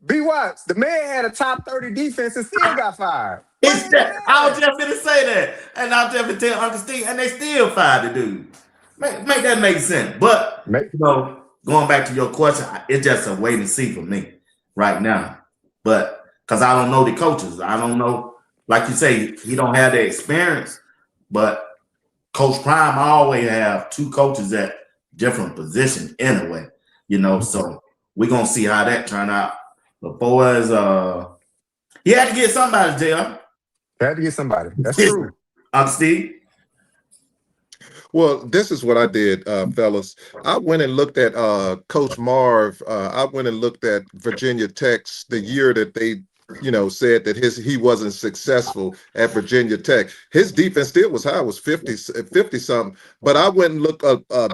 B. Watts, the man had a top 30 defense and still got fired. It's that. I was just going to say that. And I was just going to tell Uncle Steve, and they still fired the dude. Make that make sense. But, going back to your question, it's just a wait and see for me right now. But, because I don't know the coaches. I don't know. Like you say, he don't have the experience. But Coach Prime always have two coaches at different positions anyway. So we're going to see how that turn out. The boys, he had to get somebody, JR. Had to get somebody. That's true. Steve? Well, this is what I did, fellas. I went and looked at Coach Marv. I went and looked at Virginia Tech's the year that they said that he wasn't successful at Virginia Tech. His defense still was high, was 50 something. But I went and looked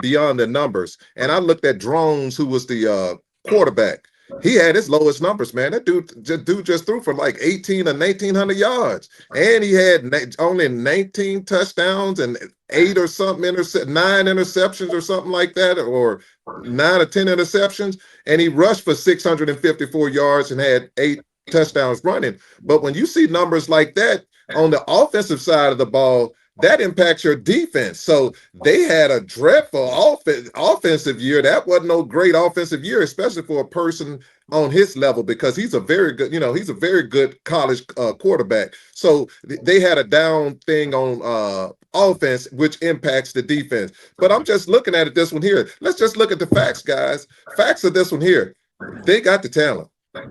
beyond the numbers, and I looked at Drones, who was the quarterback. He had his lowest numbers, man. That dude just threw for like 18 or 1,900 yards, and he had only 19 touchdowns and 8 or something 9 interceptions or something like that, or 9 or 10 interceptions, and he rushed for 654 yards and had 8 touchdowns running. But when you see numbers like that on the offensive side of the ball, that impacts your defense. So they had a dreadful offensive year. That wasn't no great offensive year, especially for a person on his level, because he's a very good college quarterback. So they had a down thing on offense, which impacts the defense. But I'm just looking at it this one here. Let's just look at the facts, guys. Facts of this one here. They got the talent.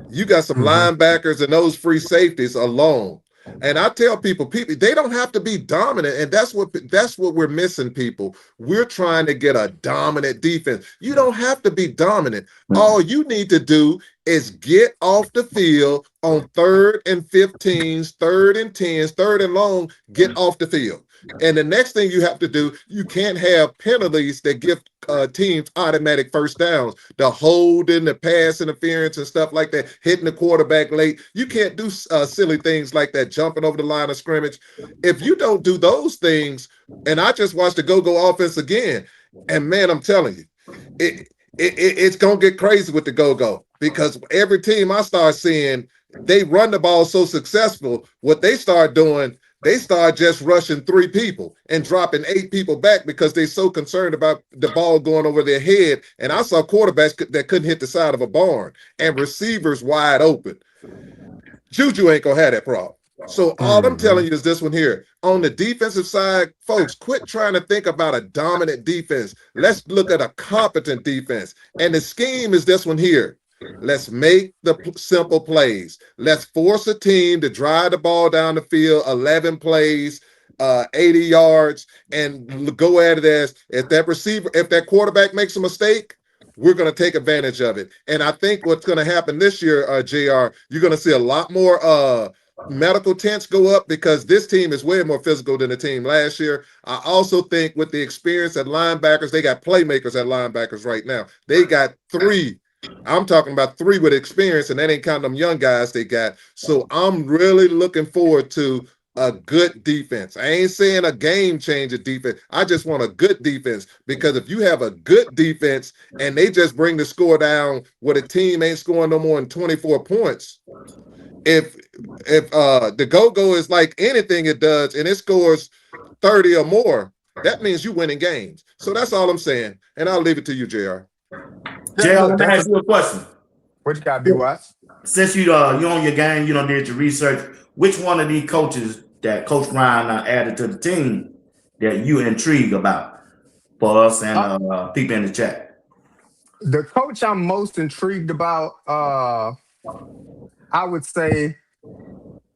You got some linebackers and those free safeties alone. And I tell people they don't have to be dominant, and that's what we're missing, people. We're trying to get a dominant defense. You don't have to be dominant. All you need to do is get off the field on 3rd and 15s, 3rd and 10s, 3rd and long, get off the field. And the next thing you have to do, you can't have penalties that give teams automatic first downs. The holding, the pass interference and stuff like that, hitting the quarterback late. You can't do silly things like that, jumping over the line of scrimmage. If you don't do those things, and I just watched the go-go offense again, and man, I'm telling you, it's going to get crazy with the go-go, because every team I start seeing, they run the ball so successful, what they start doing, they start just rushing 3 people and dropping 8 people back because they're so concerned about the ball going over their head. And I saw quarterbacks that couldn't hit the side of a barn and receivers wide open. Juju ain't gonna have that problem. So all I'm telling you is this one here. On the defensive side, folks, quit trying to think about a dominant defense. Let's look at a competent defense. And the scheme is this one here. Let's make the simple plays. Let's force a team to drive the ball down the field, 11 plays, 80 yards, and go at it as if that quarterback makes a mistake, we're going to take advantage of it. And I think what's going to happen this year, JR, you're going to see a lot more medical tents go up because this team is way more physical than the team last year. I also think with the experience at linebackers, they got playmakers at linebackers right now. They got 3. I'm talking about 3 with experience, and that ain't counting them young guys they got. So I'm really looking forward to a good defense. I ain't saying a game changer defense. I just want a good defense, because if you have a good defense and they just bring the score down where the team ain't scoring no more than 24 points, if the go-go is like anything it does and it scores 30 or more, that means you winning games. So that's all I'm saying. And I'll leave it to you, JR. JR, let me ask you a question. What you got, B-Watts? Since you on your game, you did your research, which one of these coaches that Coach Ryan added to the team that you intrigued about for us and people in the chat? The coach I'm most intrigued about, I would say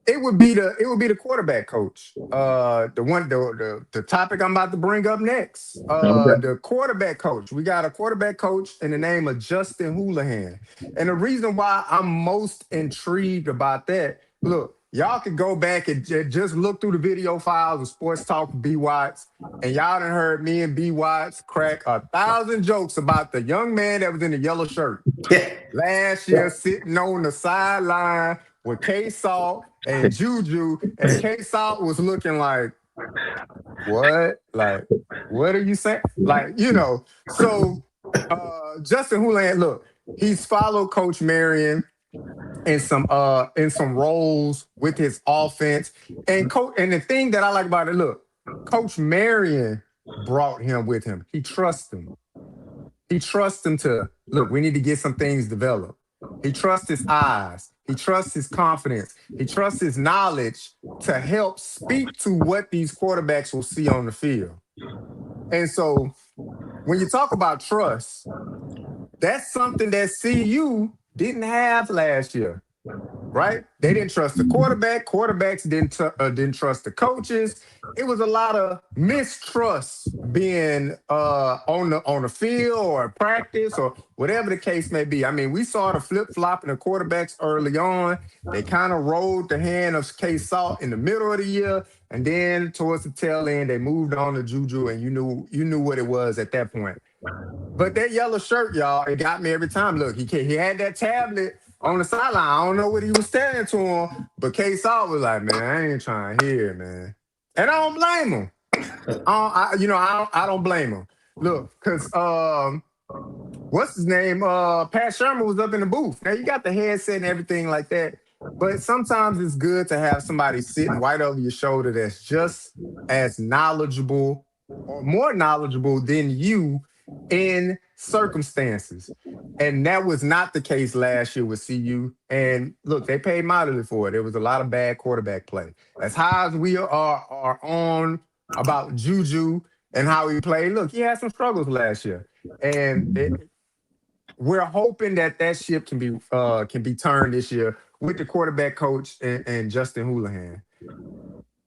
it would be the quarterback coach. The topic I'm about to bring up next. The quarterback coach. We got a quarterback coach in the name of Justin Houlihan. And the reason why I'm most intrigued about that, look, y'all can go back and just look through the video files of Sports Talk with B. Watts, and y'all done heard me and B. Watts crack 1,000 jokes about the young man that was in the yellow shirt last year sitting on the sideline with K-Salt and Juju, and K-Salt was looking like, what? Like, what are you saying? Like, so Justin Houlihan, look, he's followed Coach Marion in some roles with his offense. And the thing that I like about it, look, Coach Marion brought him with him. He trusts him. He trusts him to, look, we need to get some things developed. He trusts his eyes. He trusts his confidence. He trusts his knowledge to help speak to what these quarterbacks will see on the field. And so when you talk about trust, that's something that CU didn't have last year, right? They didn't trust the quarterback. Quarterbacks didn't trust the coaches. It was a lot of mistrust being on the field or practice or whatever the case may be. I mean, we saw the flip-flopping of quarterbacks early on. They kind of rolled the hand of K-Salt in the middle of the year, and then towards the tail end, they moved on to Juju, and you knew what it was at that point. But that yellow shirt, y'all, it got me every time. Look, he had that tablet on the sideline. I don't know what he was saying to him, but K-Salt was like, man, I ain't trying to hear, man. And I don't blame him. I don't blame him. Look, because what's his name? Pat Sherman was up in the booth. Now you got the headset and everything like that, but sometimes it's good to have somebody sitting right over your shoulder that's just as knowledgeable or more knowledgeable than you in circumstances. And that was not the case last year with CU. And look, they paid mightily for it. There was a lot of bad quarterback play. As high as we are on about Juju and how he played, look, he had some struggles last year. And we're hoping that ship can be turned this year with the quarterback coach and Justin Houlihan.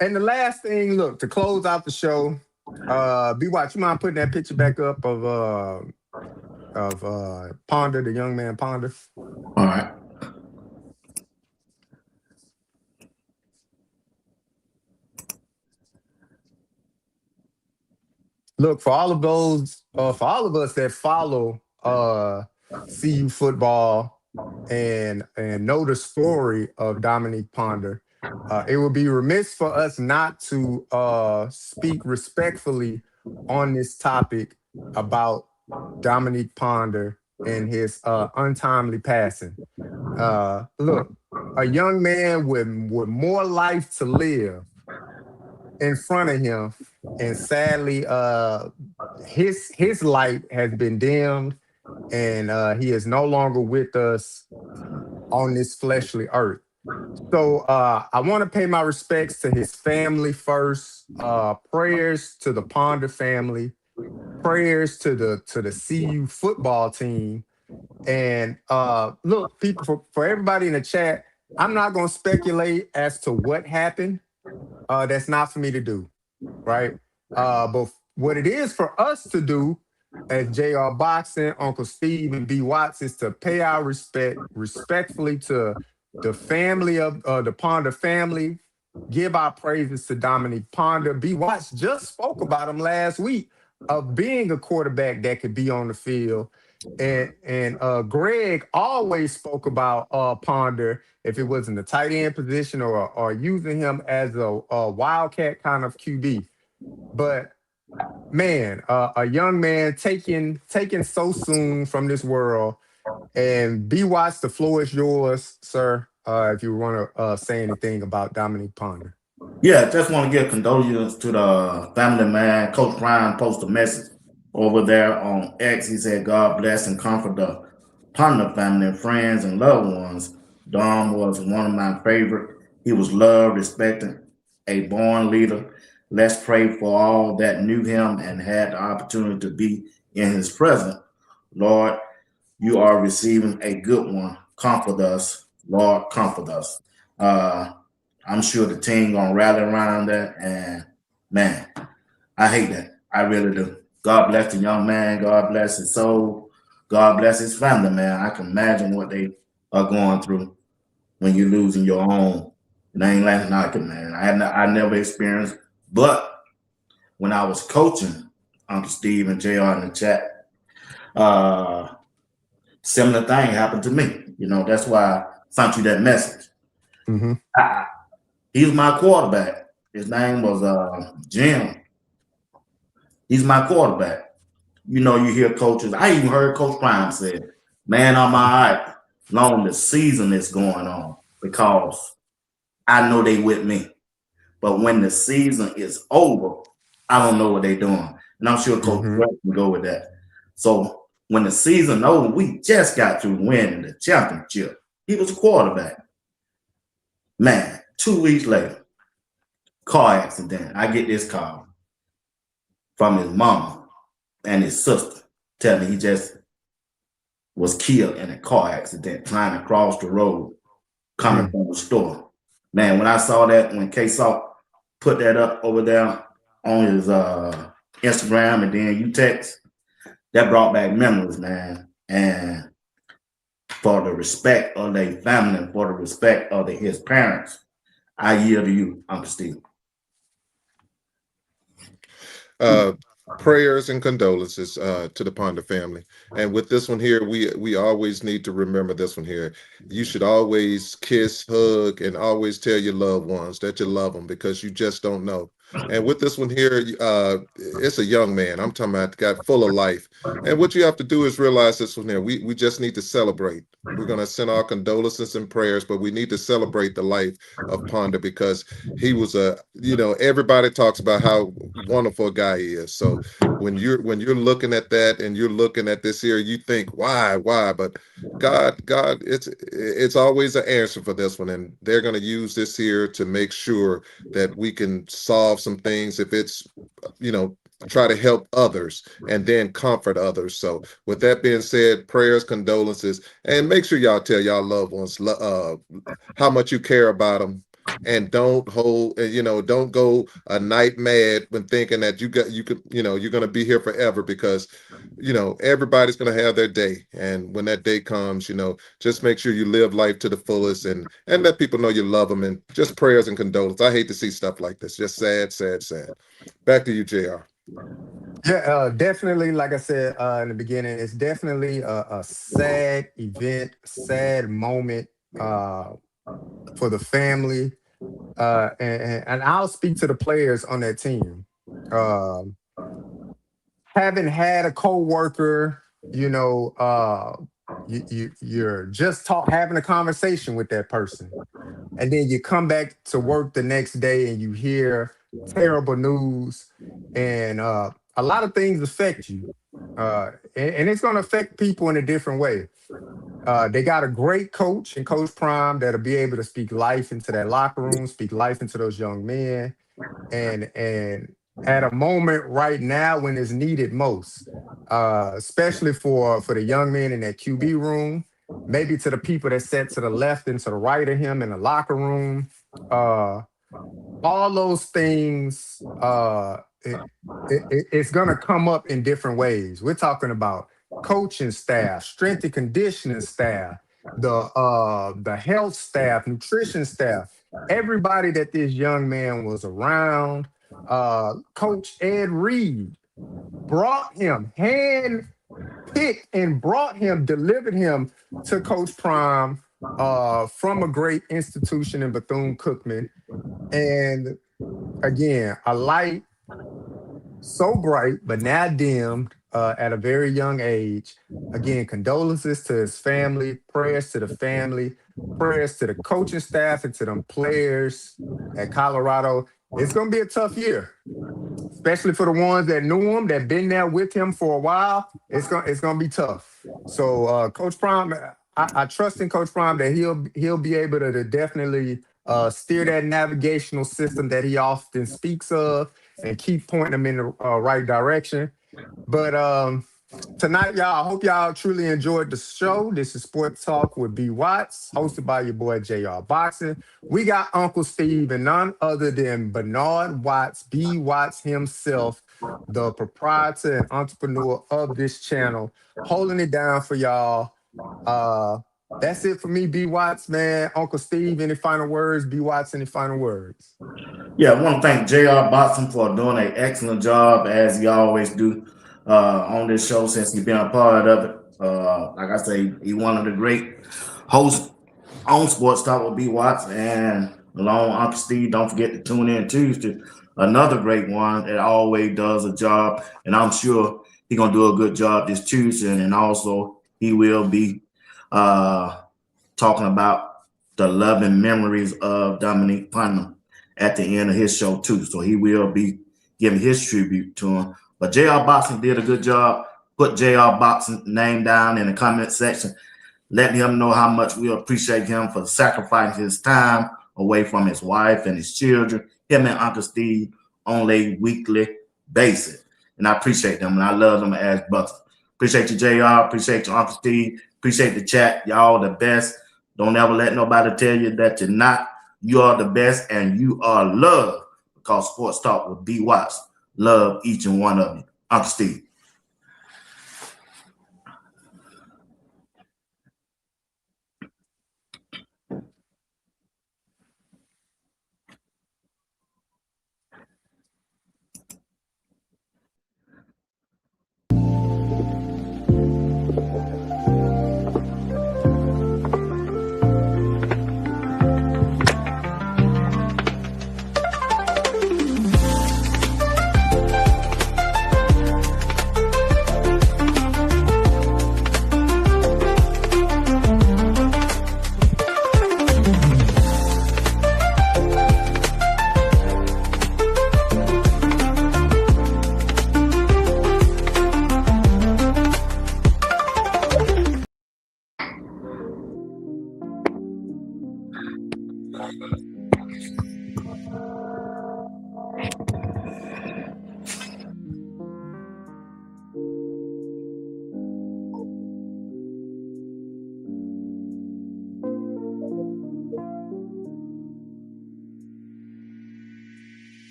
And the last thing, look, to close out the show, B-Watch, you mind putting that picture back up of Ponder, the young man Ponder? All right. Look, for all of us that follow CU football and know the story of Dominique Ponder, it would be remiss for us not to speak respectfully on this topic about Dominique Ponder and his untimely passing. Look, a young man with more life to live in front of him, and sadly, his light has been dimmed, and he is no longer with us on this fleshly earth. So I want to pay my respects to his family first. Prayers to the Ponder family. Prayers to the CU football team. And look, people, for everybody in the chat, I'm not going to speculate as to what happened. That's not for me to do, right? But what it is for us to do as JR Boxing, Uncle Steve, and B Watts is to pay our respectfully to the family of the Ponder family, give our praises to Dominique Ponder. B Watts just spoke about him last week of being a quarterback that could be on the field. And Greg always spoke about Ponder if it was in the tight end position or using him as a wildcat kind of QB. But man, a young man taken so soon from this world. And B Watts, the floor is yours, sir. If you want to say anything about Dominique Ponder. Yeah, just want to give condolences to the family, man. Coach Ryan posted a message over there on X. He said, God bless and comfort the Ponder family and friends and loved ones. Dom was one of my favorite. He was loved, respected, a born leader. Let's pray for all that knew him and had the opportunity to be in his presence. Lord, you are receiving a good one. Comfort us, Lord, comfort us. I'm sure the team gonna rally around that, and man, I hate that. I really do. God bless the young man. God bless his soul. God bless his family, man. I can imagine what they are going through when you're losing your own. And I ain't like it, man. I never experienced, but when I was coaching Uncle Steve and JR in the chat, similar thing happened to me. You know, that's why I sent you that message. Mm-hmm. He's my quarterback. His name was Jim. He's my quarterback. You know, you hear coaches. I even heard Coach Prime say, man, I'm all right long the season is going on because I know they with me. But when the season is over, I don't know what they're doing. And I'm sure Coach Brett can go with that. So when the season over, we just got to win the championship. He was a quarterback. Man, 2 weeks later, car accident. I get this call from his mom and his sister telling me he just was killed in a car accident trying to cross the road coming from the store. Man, when I saw that, when K-Salt put that up over there on his Instagram and then you text, that brought back memories, man. And for the respect of their family and for the respect of his parents, I yield to you, Uncle Steve. Prayers and condolences to the Ponder family. And with this one here, we always need to remember this one here. You should always kiss, hug, and always tell your loved ones that you love them because you just don't know. And with this one here, it's a young man. I'm talking about got full of life. And what you have to do is realize this one here. We just need to celebrate. We're going to send our condolences and prayers, but we need to celebrate the life of Ponder because he was everybody talks about how wonderful a guy he is. So when you're looking at that and you're looking at this here, you think, why? But God, it's always an answer for this one. And they're going to use this here to make sure that we can solve some things if it's, try to help others and then comfort others. So with that being said, prayers, condolences, and make sure y'all tell y'all loved ones how much you care about them. And don't don't go a night mad when thinking that you're going to be here forever because, everybody's going to have their day. And when that day comes, just make sure you live life to the fullest and let people know you love them and just prayers and condolences. I hate to see stuff like this. Just sad, sad, sad. Back to you, JR. Yeah, definitely. Like I said in the beginning, it's definitely a sad event, sad moment for the family. And I'll speak to the players on that team. Having had a coworker, you're just having a conversation with that person, and then you come back to work the next day and you hear terrible news, and a lot of things affect you, and it's going to affect people in a different way. They got a great coach and Coach Prime that'll be able to speak life into that locker room, speak life into those young men, and at a moment right now when it's needed most, especially for the young men in that QB room, maybe to the people that sat to the left and to the right of him in the locker room. Uh, all those things, it's going to come up in different ways. We're talking about coaching staff, strength and conditioning staff, the health staff, nutrition staff, everybody that this young man was around. Coach Ed Reed brought him, hand picked and brought him, delivered him to Coach Prime, from a great institution in Bethune-Cookman. And again, a light so bright, but now dimmed, at a very young age. Again, condolences to his family, prayers to the family, prayers to the coaching staff and to them players at Colorado. It's going to be a tough year, especially for the ones that knew him, that been there with him for a while. It's gonna be tough. So, Coach Prime, I trust in Coach Prime that he'll be able to definitely steer that navigational system that he often speaks of and keep pointing them in the right direction. But tonight, y'all, I hope y'all truly enjoyed the show. This is Sports Talk with B. Watts, hosted by your boy JR Boxing. We got Uncle Steve and none other than Bernard Watts, B. Watts himself, the proprietor and entrepreneur of this channel, holding it down for y'all. That's it for me, B. Watts, man. Uncle Steve, any final words? B. Watts, any final words? Yeah, I want to thank JR Boxing for doing an excellent job, as he always do, on this show since he's been a part of it. Like I say, he's one of the great hosts on Sports Talk with B. Watts. And along with Uncle Steve, don't forget to tune in Tuesday, another great one that always does a job. And I'm sure he's going to do a good job this Tuesday. And also, he will be talking about the loving memories of Dominique Putnam at the end of his show too. So he will be giving his tribute to him. But JR Boxing did a good job. Put JR Boxing name down in the comment section. Let him know how much we appreciate him for sacrificing his time away from his wife and his children, him and Uncle Steve, on a weekly basis. And I appreciate them, and I love them as brothers. Appreciate you, JR. Appreciate you, Uncle Steve. Appreciate the chat. Y'all the best. Don't ever let nobody tell you that you're not. You are the best, and you are loved, because Sports Talk with B. Watts love each and one of you. Uncle Steve.